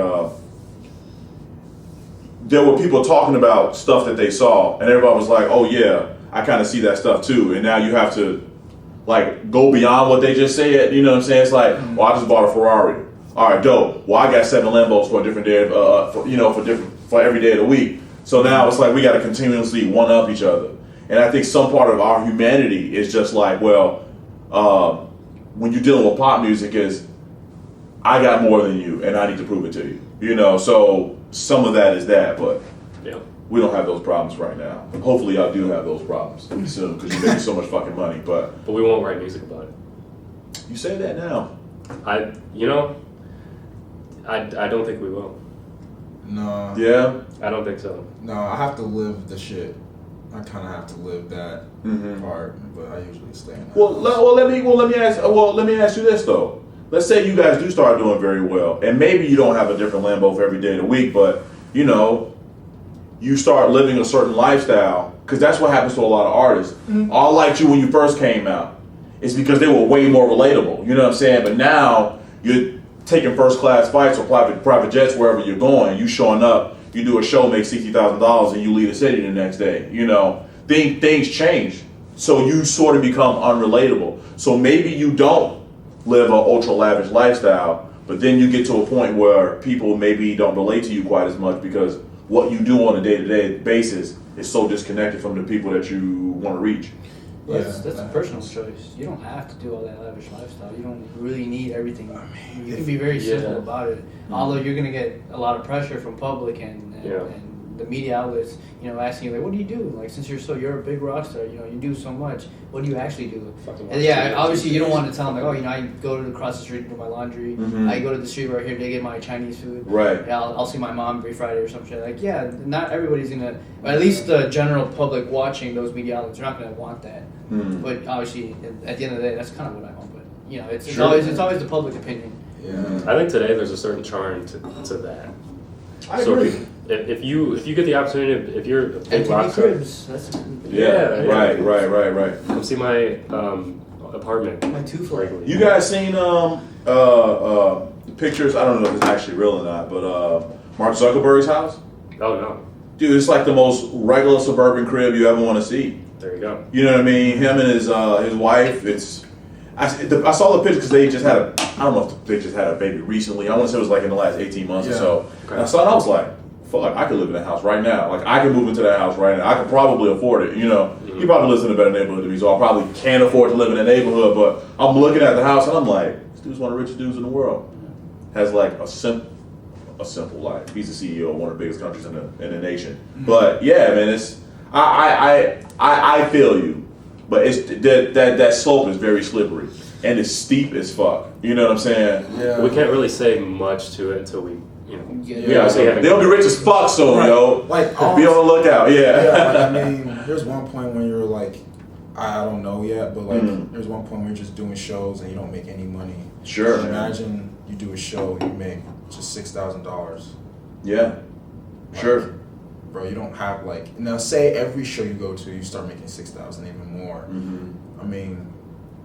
there were people talking about stuff that they saw, and everybody was like, oh yeah, I kind of see that stuff too. And now you have to like go beyond what they just said. You know what I'm saying? It's like, well, I just bought a Ferrari. All right, dope. Well, I got 7 Lambos for a different day, for every day of the week. So now it's like we got to continuously one up each other. And I think some part of our humanity is just like, well, when you're dealing with pop music, is I got more than you, and I need to prove it to you. You know, so some of that is that, but Yeah. we don't have those problems right now. Hopefully, y'all do have those problems soon because you're making so much fucking money. But we won't write music about it. you say that now. I don't think we will. No. Yeah. I don't think so. No, I have to live the shit. I kind of have to live that part, but I usually stay in that. Let me ask you this though. Let's say you guys do start doing very well, and maybe you don't have a different Lambo for every day of the week, but you know, you start living a certain lifestyle, because that's what happens to a lot of artists. All liked you when you first came out. It's because they were way more relatable. You know what I'm saying? But now you're taking first class flights or private jets wherever you're going. You showing up, you do a show, make $60,000, and you leave the city the next day. You know, things change, so you sort of become unrelatable. So maybe you don't live an ultra lavish lifestyle, but then you get to a point where people maybe don't relate to you quite as much because what you do on a day-to-day basis is so disconnected from the people that you want to reach. That's a personal choice. You don't have to do all that lavish lifestyle. You don't really need everything. You can be very simple about it. Although you're gonna get a lot of pressure from public and the media outlets, you know, asking you like, what do you do? Like, since you're a big rock star, you know, you do so much. What do you actually do? And obviously you don't want to tell them like, oh, you know, I go to across the street to do my laundry. I go to the street right here to get my Chinese food. Right. Yeah, I'll see my mom every Friday or some shit. Like, yeah, not everybody's gonna. At least the general public watching those media outlets are not gonna want that. But obviously, at the end of the day, that's kind of what I want. But you know, it's always the public opinion. Yeah. I think today there's a certain charm to that. I agree. If you get the opportunity, if you're a big rock star, Cribs. That's Right. come see my apartment. my two floor. regularly. You guys seen pictures? I don't know if it's actually real or not, but Mark Zuckerberg's house? Oh no, Dude, it's like the most regular suburban crib you ever want to see. there you go. You know what I mean? Him and his wife. I saw the picture because they just had I don't know if they just had a baby recently. I want to say it was like in the last 18 months or so. Okay. And I saw it, I was like, fuck, I could live in that house right now. Like, I could move into that house right now. I could probably afford it, you know. He probably lives in a better neighborhood than me, so I probably can't afford to live in that neighborhood, but I'm looking at the house and I'm like, this dude's one of the richest dudes in the world. Has like a simple life. He's the CEO of one of the biggest countries in the nation. But yeah, man, it's I feel you. But it's that slope is very slippery. And it's steep as fuck. You know what I'm saying? Yeah. We can't really say much to it until we, you know. Yeah, so they'll be rich as fuck soon, Right. yo. Like, be on the lookout, Yeah, like, I mean, there's one point when you're like, I don't know yet, but like, there's one point when you're just doing shows and you don't make any money. Sure. Imagine you do a show, you make just $6,000. Yeah. Sure. Bro, you don't have like, now say every show you go to, you start making 6,000, even more. I mean,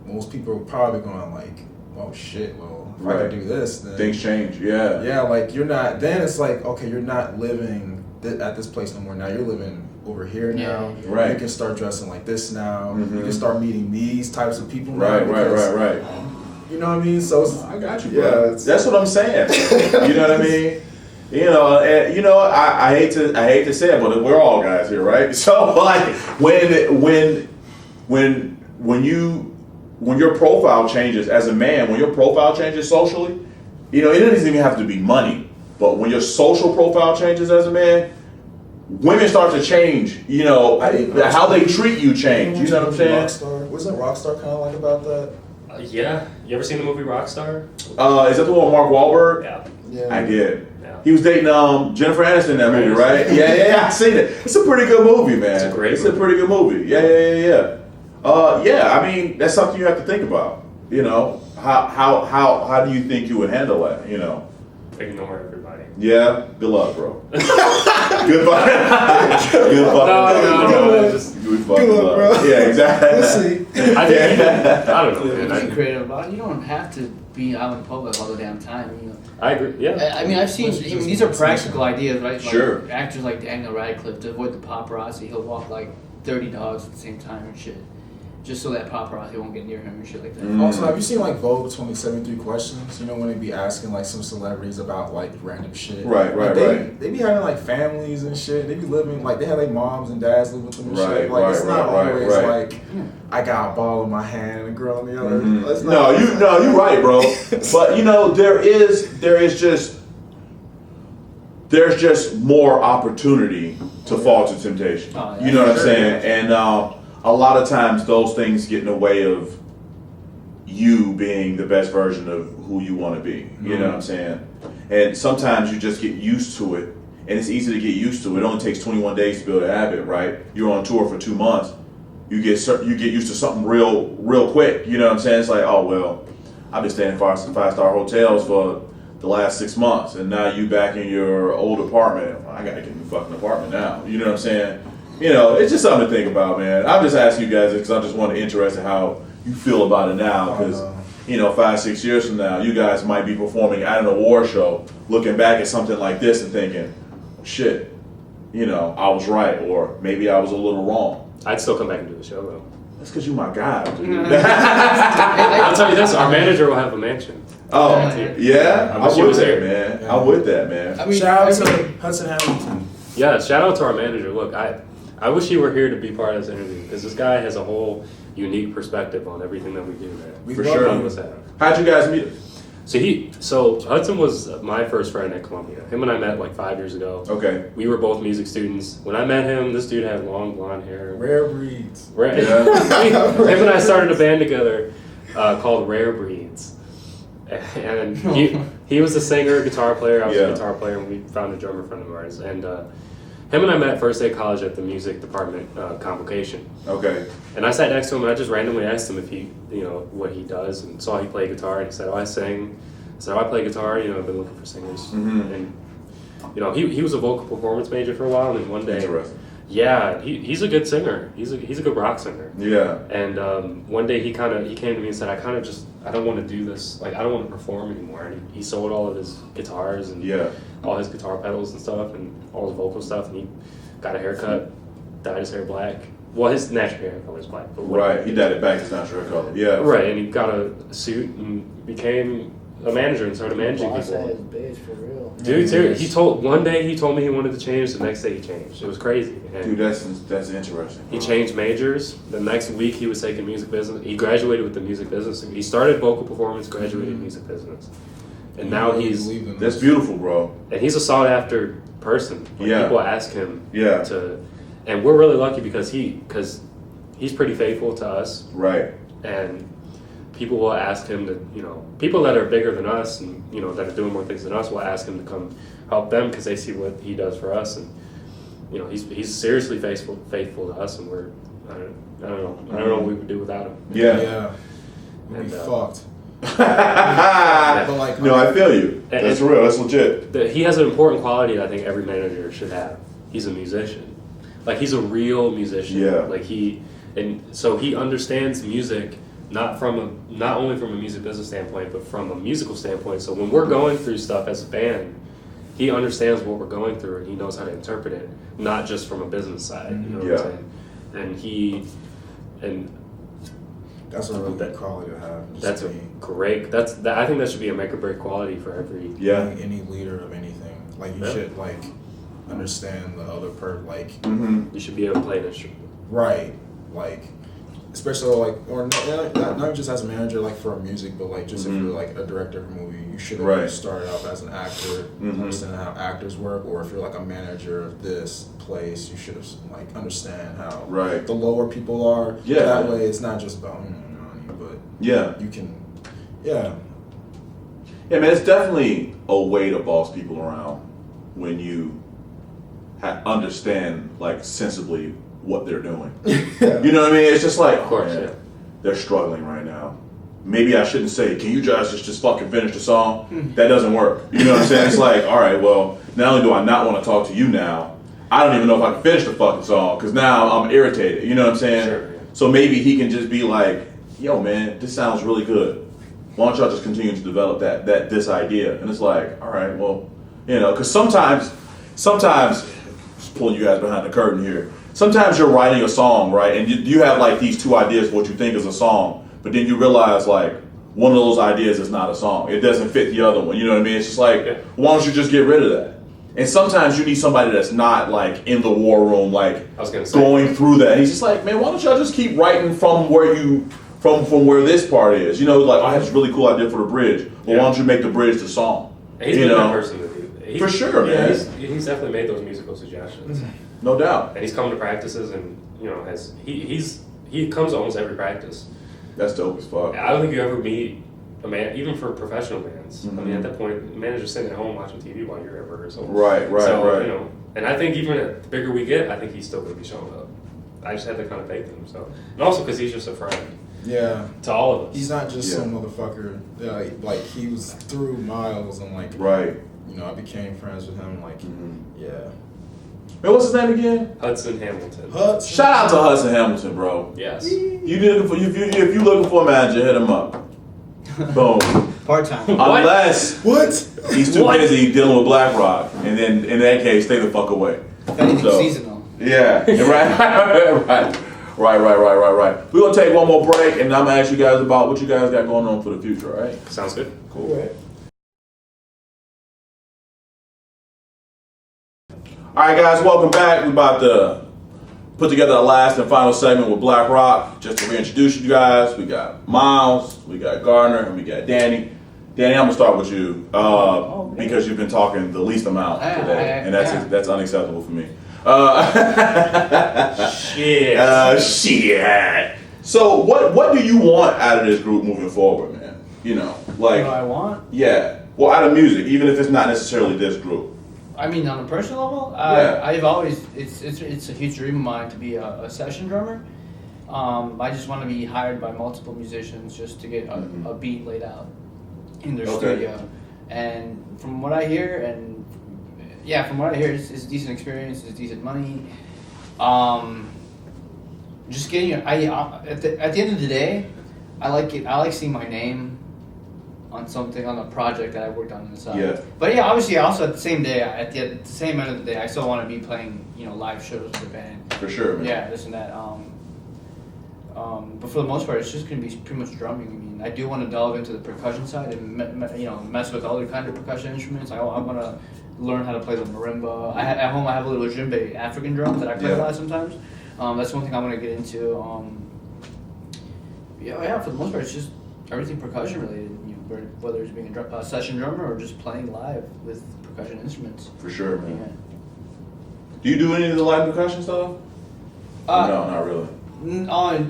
most people are probably going like, oh shit, well, if I Right. can do this, then Things change, yeah. yeah, like you're not. Then it's like, okay, you're not living at this place no more. Now you're living over here now. Yeah. Right. You can start dressing like this now. You can start meeting these types of people now. Right. because- You know what I mean? So it's, I got you, Yeah, bro. it's- That's what I'm saying. You know what I mean? You know, and you know, I hate to say it, but we're all guys here, right? So like when your profile changes as a man, when your profile changes socially, you know, it doesn't even have to be money, but when your social profile changes as a man, women start to change. You know, how they treat you change. You know what I'm saying? Rockstar. Wasn't Rockstar kind of like about that? Yeah. You ever seen the movie Rockstar? Is that the one with Mark Wahlberg? Yeah. Yeah. I did. Yeah. He was dating Jennifer Aniston in that movie, right? Yeah, I seen it. It's a pretty good movie, man. It's a great It's movie. a pretty good movie. Yeah. Yeah, I mean, that's something you have to think about. You know, how do you think you would handle that? You know, Ignore everybody. yeah. Good luck, bro. Goodbye. Good fucking luck. No, just Good fucking Good luck, luck. bro. Yeah, exactly. We'll see. I think I don't know, You man. can be creative about it. You don't have to be out in public all the damn time. You know. I agree. Yeah. I mean, I've seen. I mean, these are practical ideas, right? Like Sure. Actors like Daniel Radcliffe, to avoid the paparazzi, he'll walk like 30 dogs at the same time and shit, just so that paparazzi won't get near him and shit like that. Mm. Also, have you seen like Vogue 73 questions? You know, when they be asking like some celebrities about like random shit. Right. They be having like families and shit. They be living like they have like moms and dads live with them and shit. Like it's not always like I got a ball in my hand and a girl in the other. Mhm. It's not- You're right, bro. But you know, there's just more opportunity to fall to temptation. Oh, yeah. You know what I'm Sure. saying? And a lot of times those things get in the way of you being the best version of who you want to be. You know what I'm saying? And sometimes you just get used to it, and it's easy to get used to it. It only takes 21 days to build a habit, right? You're on tour for 2 months. You get used to something real quick. You know what I'm saying? It's like, oh well, I've been staying in five-star hotels for the last 6 months, and now you back in your old apartment. I gotta get a new fucking apartment now. You know what I'm saying? You know, it's just something to think about, man. I'm just asking you guys because I just want to interested how you feel about it now, because 5-6 years from now, you guys might be performing at an award show, looking back at something like this and thinking, shit, I was right, or maybe I was a little wrong. I'd still come back and do the show though. That's because you my guy. I'll tell you this: our manager will have a mansion. Oh, yeah? I wish he I'm with was that, here. man. Yeah. I'm with that, man. I mean, Shout out every- to Hudson Hamilton. Yeah, shout out to our manager. Look, I wish he were here to be part of this interview because this guy has a whole unique perspective on everything that we do, man. We For love sure. None him. of us have. How'd you guys meet him? So Hudson was my first friend at Columbia. Him and I met like 5 years ago. Okay. We were both music students. When I met him, this dude had long blonde hair. Rare breeds. Right. Yeah. Him and I started a band together called Rare Breeds. And he was a singer, guitar player. I was Yeah. a guitar player, and we found a drummer friend of ours. And him and I met first day of college at the music department convocation. Okay. And I sat next to him, and I just randomly asked him if he, what he does, and saw he played guitar. And he said, "Oh, I sing." I said, "Oh, I play guitar. I've been looking for singers." Mhm. And he was a vocal performance major for a while, and then one day, Interesting. yeah, he's a good singer. He's a good rock singer. Yeah. And one day he came to me and said, I don't want to do this. Like, I don't want to perform anymore. And he sold all of his guitars and Yeah. all his guitar pedals and stuff and all his vocal stuff. And he got a haircut, dyed his hair black. Well, his natural hair color is black. But Right. He dyed it back his natural color. Yeah. Right. And he got a suit and became a manager and started managing Boss people. at his base, for real. Dude, seriously, one day he told me he wanted to change. The next day he changed. It was crazy. And Dude, that's interesting. he changed majors. The next week he was taking music business. He graduated with the music business. He started vocal performance, graduated in music business, and now he's That's beautiful, bro. a sought after person. Like, Yeah. people ask him Yeah. and we're really lucky because he's pretty faithful to us, Right. and people will ask him to, people that are bigger than us and that are doing more things than us will ask him to come help them because they see what he does for us, and he's seriously faithful to us, and I don't know what we would do without him. Yeah. Yeah. We'd be And, fucked. No, like, I feel you. And- That's real. That's legit. He has an important quality that I think every manager should have. He's a musician. Like, he's a real musician. Yeah. Like, so he understands music not only from a music business standpoint, but from a musical standpoint. So when we're going through stuff as a band, he understands what we're going through and he knows how to interpret it, not just from a business side. You know what I'm saying? And That's a really good quality to have. Just that's a being great. I think that should be a make or break quality for every. Yeah. any leader of anything. Like you Yeah. should like understand the other like Mm-hmm. You should be able to play an instrument. right, like especially like or not just as a manager like for music, but like just if you're like a director of a movie, you should have Right. started off as an actor, understand how actors work, or if you're like a manager of this place, you should have like understand how Right. the lower people are. Yeah. That way, it's not just about money, but Yeah. you can, yeah. Yeah, man, it's definitely a way to boss people around when you understand, like, sensibly what they're doing. You know what I mean? It's just like, Of course, man, yeah. they're struggling right now. Maybe I shouldn't say, can you guys just fucking finish the song? That doesn't work. You know what I'm saying? It's like, all right, well, not only do I not want to talk to you now, I don't even know if I can finish the fucking song because now I'm irritated. You know what I'm saying? Sure, yeah. So maybe he can just be like, yo, man, this sounds really good. Why don't y'all just continue to develop this idea? And it's like, all right, well, you know, because sometimes, just pulling you guys behind the curtain here, sometimes you're writing a song, right? And you have like these two ideas of what you think is a song, but then you realize like one of those ideas is not a song. It doesn't fit the other one. You know what I mean? It's just like, why don't you just get rid of that? And sometimes you need somebody that's not like in the war room, like I was gonna say. going through that. And he's just like, man, why don't y'all just keep writing from where from where this part is? You know, like, I have this really cool idea for the bridge. Well, why don't you make the bridge the song? He's you been know? that person to do that. For sure, yeah, man. He's definitely made those musical suggestions. No doubt. And he's come to practices and, you know, he comes to almost every practice. That's dope as fuck. I don't think you ever meet a man, even for professional bands. I mean, Mhm. at that point, the manager's sitting at home watching TV while you're at rehearsal. Right. So, you know, and I think even the bigger we get, I think he's still going to be showing up. I just have to kind of beg them. So, and also because he's just a friend Yeah. to all of us. He's not just Yeah. some motherfucker. Like he was through Miles and like, Right. you know, I became friends with him. Like, yeah. Man, what's his name again? Hudson Hamilton. Hudson. Shout out to Hudson Hamilton, bro. Yes. You looking for if you looking for a manager, hit him up. Boom. Part-time. Unless What? he's too What? busy dealing with BLAQROCK, and then in that case, stay the fuck away. If anything, So- seasonal. Yeah, right. We're gonna take one more break, and I'm gonna ask you guys about what you guys got going on for the future. All right? Sounds good. Cool. All right, guys, welcome back. We're about to put together the last and final segment with BLAQROCK. Just to reintroduce you guys, we got Miles, we got Gardner, and we got Danny. Danny, I'm gonna start with you because you've been talking the least amount today, and that's unacceptable for me. Shit. So, what do you want out of this group moving forward, man? You know, like, What do I want? yeah. Well, out of music, even if it's not necessarily this group. I mean, on a personal level, Yeah. I've always it's a huge dream of mine to be a session drummer. I just want to be hired by multiple musicians just to get a beat laid out in their studio. And from what I hear, it's decent experience, it's decent money. Just getting at the end of the day, I like seeing my name on something, on a project that I worked on the side. Yeah. But yeah, obviously, also at the same day, at the same end of the day, I still want to be playing, you know, live shows with the band. For sure, man. Yeah, this and that. But for the most part, it's just gonna be pretty much drumming. I mean, I do want to delve into the percussion side and mess with other kind of percussion instruments. I want to learn how to play the marimba. At home I have a little djembe African drum that I play a lot sometimes. That's one thing I want to get into. For the most part, it's just everything percussion related. You know, whether it's being a session drummer or just playing live with percussion instruments. For sure, man. Yeah. Do you do any of the live percussion stuff? No, not really.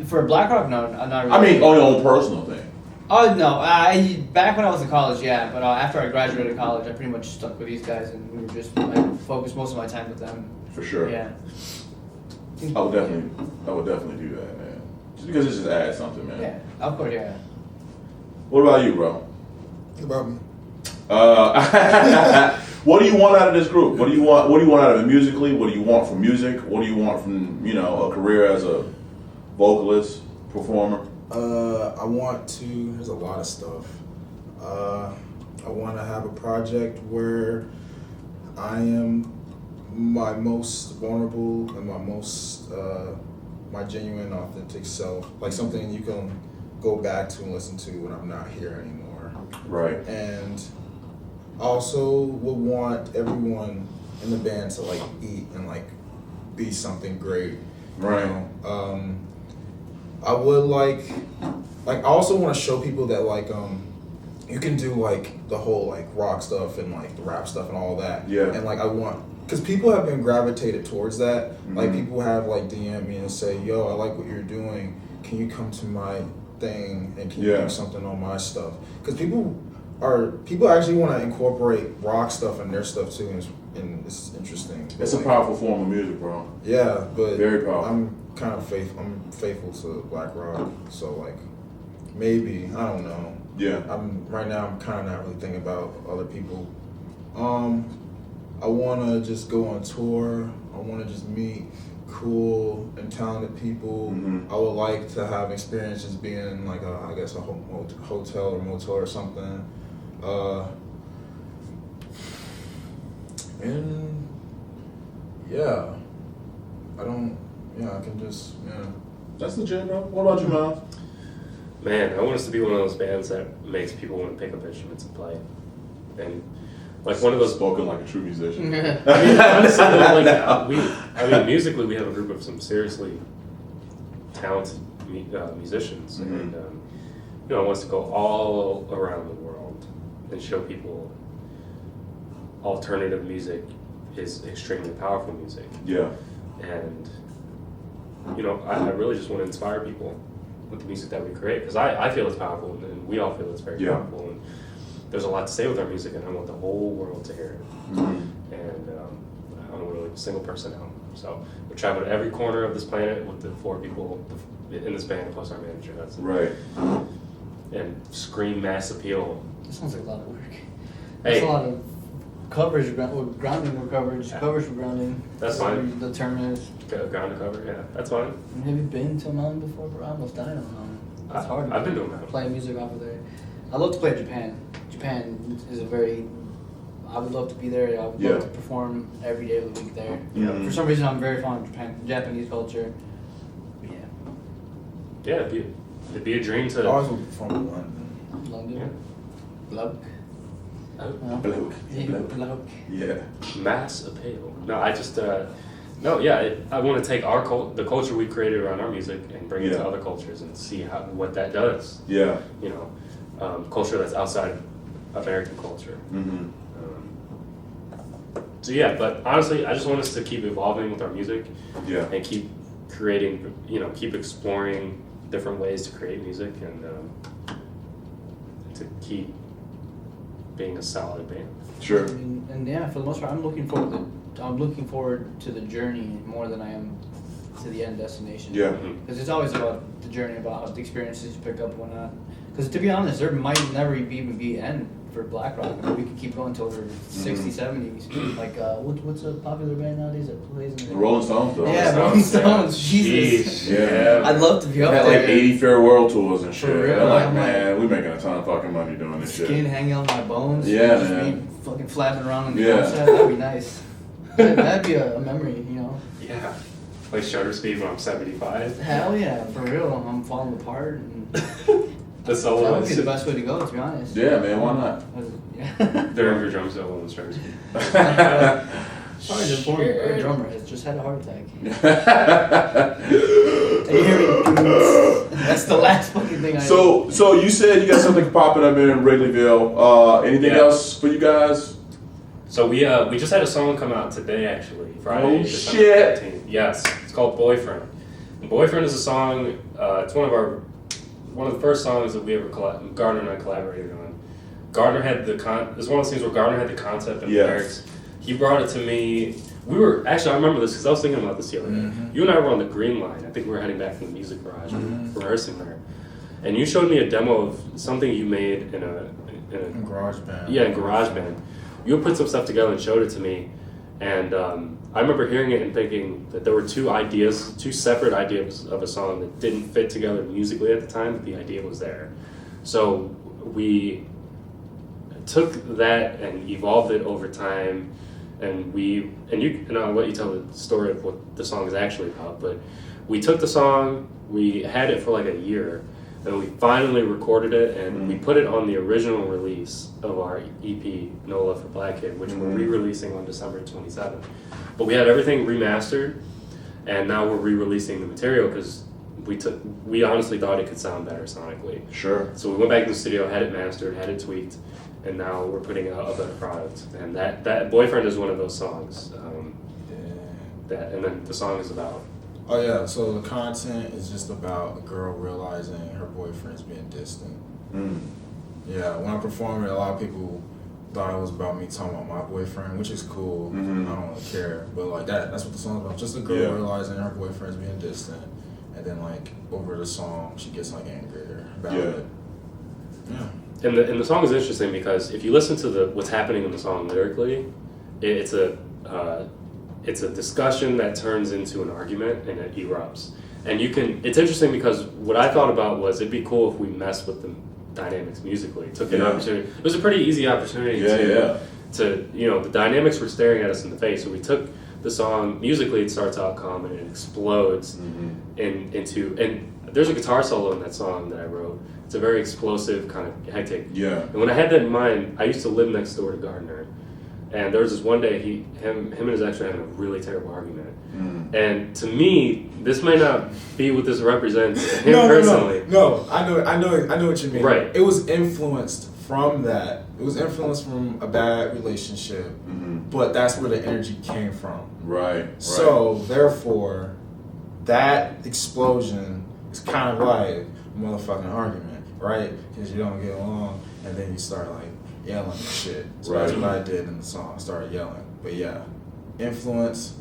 For BLAQROCK, no, not really. I mean, on your own personal thing. Oh no! Back when I was in college, yeah. But after I graduated college, I pretty much stuck with these guys, and I focused most of my time with them. For sure. Yeah. I would definitely do that, man. Just because it just adds something, man. Yeah, of course, yeah. What about you, bro? What about me? What do you want out of this group? What do you want out of it musically? What do you want from music? What do you want from, you know, a career as a vocalist, performer? I want to. There's a lot of stuff. I want to have a project where I am my most vulnerable and my genuine, authentic self. Like something you can go back to and listen to when I'm not here anymore. Right. And also would want everyone in the band to like eat and like be something great. Right. You know? I would like I also want to show people that like you can do like the whole like rock stuff and like the rap stuff and all that. Yeah. And like I want, because people have been gravitated towards that. Like Mhm. people have like DM me and say, "Yo, I like what you're doing. Can you come to my thing and can you Yeah. do something on my stuff?" Because people people actually want to incorporate rock stuff in their stuff too, and it's interesting. It's a powerful form of music, bro. Yeah, but very powerful. I'm kind of faithful to BLAQROCK, so like maybe I don't know. Yeah. I'm kind of not really thinking about other people. I want to just go on tour. I want to just meet cool and talented people. Mm-hmm. I would like to have experiences being in like I guess a hotel or motel or something. And yeah, I can just, That's legit, bro. What about you, Miles? Man, I want us to be one of those bands that makes people want to pick up instruments and play. And like one of those Spoken like a true musician. I mean, honestly, though, musically, we have a group of some seriously talented musicians, Mm-hmm. and I want us to go all around the world and show people alternative music is extremely powerful music. Yeah. And I really just want to inspire people with the music that we create, because I feel it's powerful, and we all feel it's very powerful. And there's a lot to say with our music, and I want the whole world to hear it. Mm-hmm. And I don't want to leave a single person out. So we travel to every corner of this planet with the 4 people in this band plus our manager. That's it. Right. And scream mass appeal. That sounds like a lot of work. Hey. That's a lot of coverage, grounding or coverage, coverage for grounding. That's fine. The term is. Ground to cover, yeah, that's fine. Have you been to a mountain before, bro? I almost died on a mountain. It's hard. I've been to a mountain. Playing music off of there. I love to play Japan. Japan is I would love to be there. I would love to perform every day of the week there. Mm-hmm. For some reason, I'm very fond of Japanese culture. Yeah. Yeah, it'd be a dream I to. always want to perform in London. London. Blug. Bloke. Blug. Yeah. Mass appeal. No, I just I want to take the culture we created around our music and bring it to other cultures and see what that does. Yeah. Culture that's outside American culture. Mm-hmm. So yeah, but honestly, I just want us to keep evolving with our music. Yeah. And keep creating, keep exploring different ways to create music, and to keep being a solid band. Sure. And yeah, for the most part, I'm looking forward to the journey more than I am to the end destination. Yeah. Because it's always about the journey, about the experiences you pick up and whatnot. Because to be honest, there might never even be an end for BLAQROCK. I mean, we could keep going until we're 60s, 70s. Like, what's a popular band nowadays that plays in The Rolling Stones, though. Yeah, Rolling Stones. Jesus. Yeah. I'd love to be up Had there. like 80 farewell tours and shit. For real? I'm like, I'm man, we're making a ton of fucking money doing this Skin shit. hanging on my bones. Yeah, just man. me fucking flapping around on the Yeah. outside. That'd be nice. That'd be a memory, Yeah. Play Shutter Speed when I'm 75. Hell yeah, for real. I'm falling apart. And The solo that would be is the best way to go, to be honest. Yeah, man, why not? Yeah. during your drum solo on Shutter Speed. Sorry, the poor drummer has just had a heart attack. And you hear me? That's the last fucking thing I So you said you got something popping up in Wrigleyville. Anything Yeah. else for you guys? So we just had a song come out today, actually, Friday, Oh, December shit. 15th. Yes, it's called Boyfriend. And Boyfriend is a song. It's one of the first songs that we ever Gardner and I collaborated on. Gardner had it's one of those things where Gardner had the concept and the lyrics. He brought it to me. I remember this because I was thinking about this the other day. Mm-hmm. You and I were on the Green Line. I think we were heading back from the music garage. We were rehearsing there, and you showed me a demo of something you made in a In GarageBand. yeah, in GarageBand. You put some stuff together and showed it to me, and I remember hearing it and thinking that there were two separate ideas of a song that didn't fit together musically at the time, but the idea was there. So we took that and evolved it over time, and I'll let you tell the story of what the song is actually about, but we took the song, we had it for like a year, and we finally recorded it, and we put it on the original release of our EP, No Love for Black Kid, which we're re-releasing on December 27th. But we had everything remastered, and now we're re-releasing the material because we honestly thought it could sound better sonically. Sure. So we went back to the studio, had it mastered, had it tweaked, and now we're putting out a better product. And that Boyfriend is one of those songs. And then the song is about. Oh yeah, so the content is just about a girl realizing her boyfriend's being distant. Mm. Yeah, when I performed it, a lot of people thought it was about me talking about my boyfriend, which is cool. Mhm. I don't really care, but like that's what the song's about. Just a girl Yeah. realizing her boyfriend's being distant, and then like over the song, she gets like angrier about Yeah. it. Yeah. And the song is interesting because if you listen to what's happening in the song lyrically, it's a discussion that turns into an argument and it erupts. And it's interesting because what I thought about was it'd be cool if we messed with the dynamics musically. Took an Yeah. opportunity. It was a pretty easy opportunity to the dynamics were staring at us in the face. So we took the song musically. It starts out calm and it explodes into and there's a guitar solo in that song that I wrote. It's a very explosive, kind of hectic. Yeah. And when I had that in mind, I used to live next door to Gardner. And there was this one day, him and his ex were having a really terrible argument. And to me, this might not be what this represents to him personally. No, I know what you mean. Right. It was influenced from that. It was influenced from a bad relationship, but that's where the energy came from. Right. So therefore, that explosion is kind of like a motherfucking argument, right? Because you don't get along, and then you start like yelling and shit. So that's Right. what I did in the song. I started yelling. But yeah, influence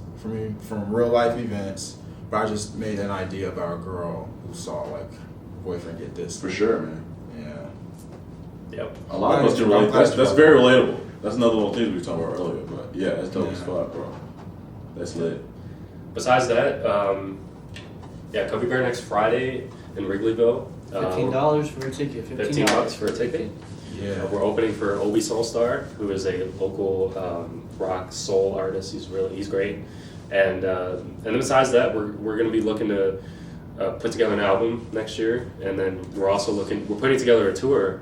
from real life events. But I just made an idea about a girl who saw like her boyfriend get this. For sure, man. Yeah. Yep. A lot of us can relate. That's very relatable. That's another little thing we were talking about earlier. But yeah, that's dope as fuck, bro. That's lit. Besides that, Kobe Bear next Friday in Wrigleyville. $15 for a ticket. $15 for a ticket. Yeah. We're opening for Obi Soulstar, who is a local rock soul artist. He's great. And then besides that, we're going to be looking to put together an album next year, and then we're putting together a tour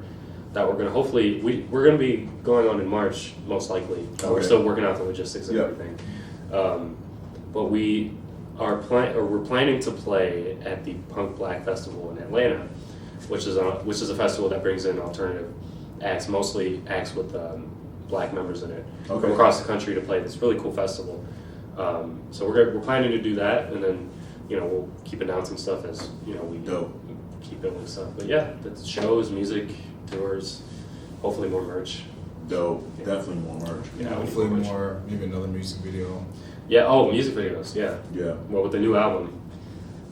that we're going to hopefully we're going to be going on in March most likely. We're still working out the logistics and everything. But we're planning to play at the Punk Black Festival in Atlanta, which is a festival that brings in alternative acts, mostly acts with black members in it, from across the country to play this really cool festival. So we're planning to do that, and then we'll keep announcing stuff as we keep building stuff. But yeah, that's shows, music, tours, hopefully more merch. Dope. Definitely more merch. Yeah, Hopefully more, maybe another music video. Yeah. Oh, music videos. Yeah. Yeah. Well, with the new album,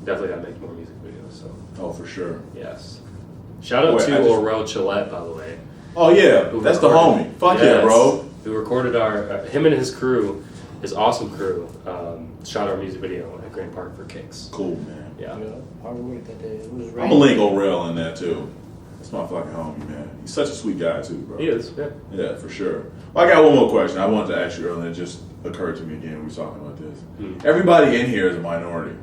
definitely gotta make more music videos. So. Oh, for sure. Yes. Shout out to Aurel Chillette, by the way. Oh yeah, that's the homie. Fuck yeah, bro. Who recorded him and his crew, his awesome crew, shot our music video at Grand Park for Kicks. Cool, man. Yeah. Hard work that day. It was I'm gonna link Orel in that too. That's my fucking homie, man. He's such a sweet guy too, bro. He is, yeah. Yeah, for sure. Well, I got one more question I wanted to ask you earlier. It just occurred to me again when we were talking about this. Everybody in here is a minority.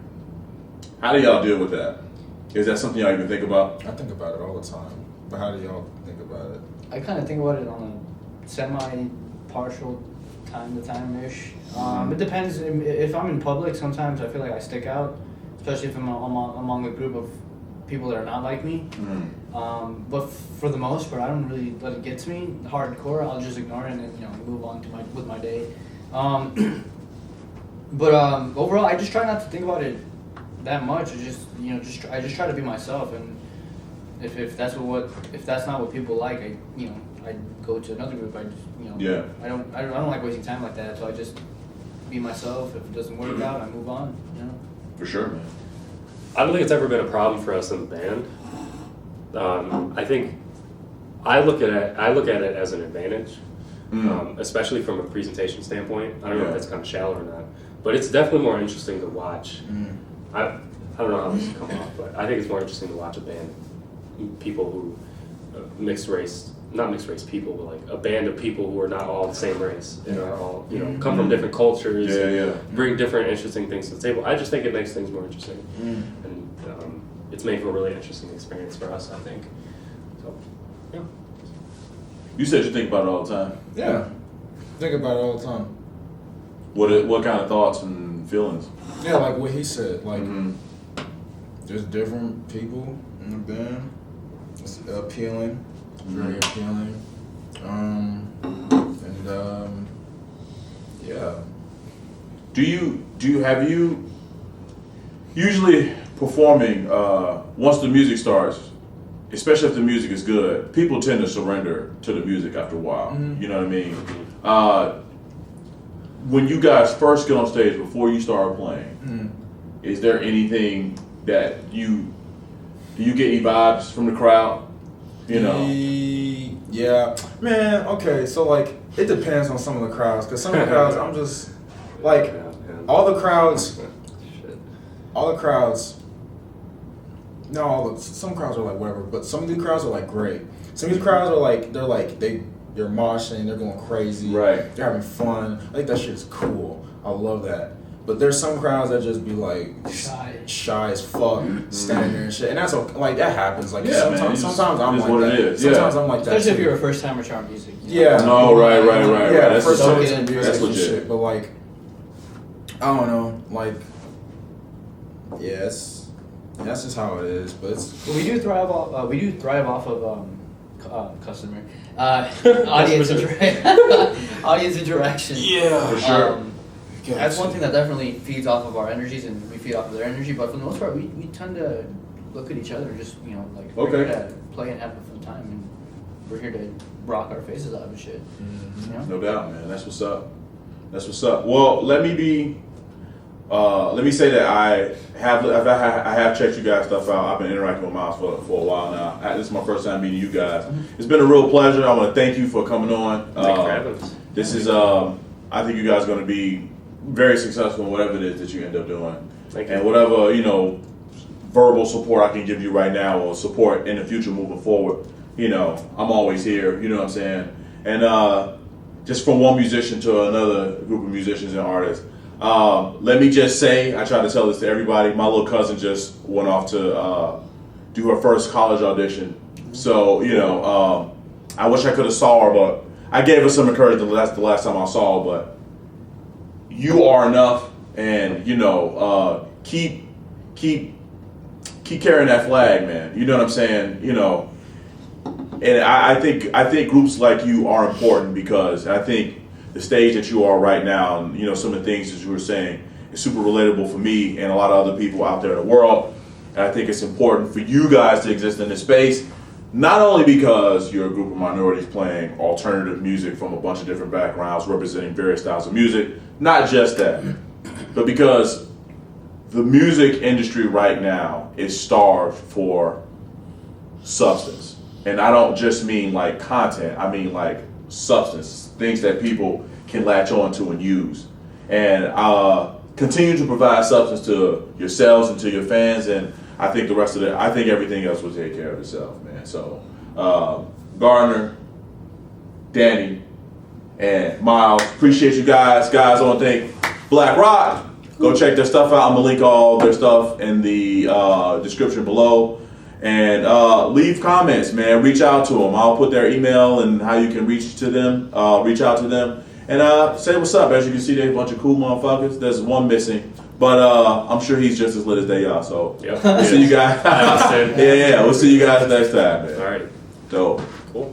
How do y'all deal with that? Is that something y'all even think about? I think about it all the time. But how do y'all think about it? I kind of think about it on a semi-partial time to time-ish. It depends. If I'm in public, sometimes I feel like I stick out, especially if I'm among a group of people that are not like me. But for the most part, I don't really let it get to me hardcore. I'll just ignore it and then, move on with my day. But overall, I just try not to think about it that much. I just try to be myself, and if that's not what people like, I go to another group. I don't like wasting time like that. So I just be myself. If it doesn't work out, I move on. For sure, man. I don't think it's ever been a problem for us in the band. I think I look at it as an advantage, especially from a presentation standpoint. I don't know if that's kind of shallow or not, but it's definitely more interesting to watch. I don't know how this will come off, but I think it's more interesting to watch a band, people who not mixed race people, but like a band of people who are not all the same race and are all come from different cultures, bring different interesting things to the table. I just think it makes things more interesting, and it's made for a really interesting experience for us, I think. So, yeah. You said you think about it all the time. Yeah. Think about it all the time. What kind of thoughts and feelings? Yeah, like what he said. Like, there's different people in the band. It's appealing. Very appealing. Yeah. Have you usually performing once the music starts? especially if the music is good, people tend to surrender to the music after a while. You know what I mean? When you guys first get on stage, before you start playing, is there anything that do you get any vibes from the crowd? You know? Yeah, man. Okay, so like it depends on some of the crowds, because some of the crowds I'm just like all the crowds. No, some crowds are like whatever, but some of the crowds are like great. Some of these crowds are like they're moshing, they're going crazy, Right. They're having fun. I think that shit's cool. I love that. But there's some crowds that just be like shy as fuck, standing there and shit, and that's okay. Like that happens. Like Yeah, man, sometimes I'm it's like what that. it is. Sometimes Yeah. I'm like that. Especially if too. you're a first timer trying music. Yeah. No, right. Yeah, That's first so time good. to music That's and legit. shit. But like, I don't know. Like, yeah, that's just how it is. But it's Well, we do thrive off of customer audience audience interaction. yeah, For sure. That's one thing that definitely feeds off of our energies, and we feed off of their energy. But for the most part, we tend to look at each other and just like we're here to play and have a fun time, and we're here to rock our faces out of shit. You know? No doubt, man. That's what's up. Well, let me say that I have checked you guys stuff out. I've been interacting with Miles for a while now. This is my first time meeting you guys. It's been a real pleasure. I want to thank you for coming on. Thank you for having us. This is I think you guys are going to be very successful in whatever it is that you end up doing. Thank you. And whatever, verbal support I can give you right now, or support in the future moving forward, I'm always here, you know what I'm saying? And just from one musician to another group of musicians and artists, let me just say, I try to tell this to everybody, my little cousin just went off to do her first college audition. So, I wish I could have saw her, but I gave her some encouragement. That's the last time I saw her, but you are enough, and keep carrying that flag, man. You know what I'm saying? And I think groups like you are important, because I think the stage that you are right now, and some of the things that you were saying, is super relatable for me and a lot of other people out there in the world. And I think it's important for you guys to exist in this space, not only because you're a group of minorities playing alternative music from a bunch of different backgrounds, representing various styles of music, not just that, but because the music industry right now is starved for substance. And I don't just mean like content, I mean like substance, things that people can latch on to and use. And continue to provide substance to yourselves and to your fans, and I think I think everything else will take care of itself, man. So, Gardner, Danny, and Miles, appreciate you guys. Guys, I want to thank BLAQROCK. Go check their stuff out. I'm going to link all their stuff in the description below. And leave comments, man. Reach out to them. I'll put their email and how you can reach out to them. And say what's up. As you can see, there's a bunch of cool motherfuckers. There's one missing. But I'm sure he's just as lit as they are. So Yep. we'll see you guys. Hi, Austin. Yeah. We'll see you guys next time, man. All right. Dope. Cool.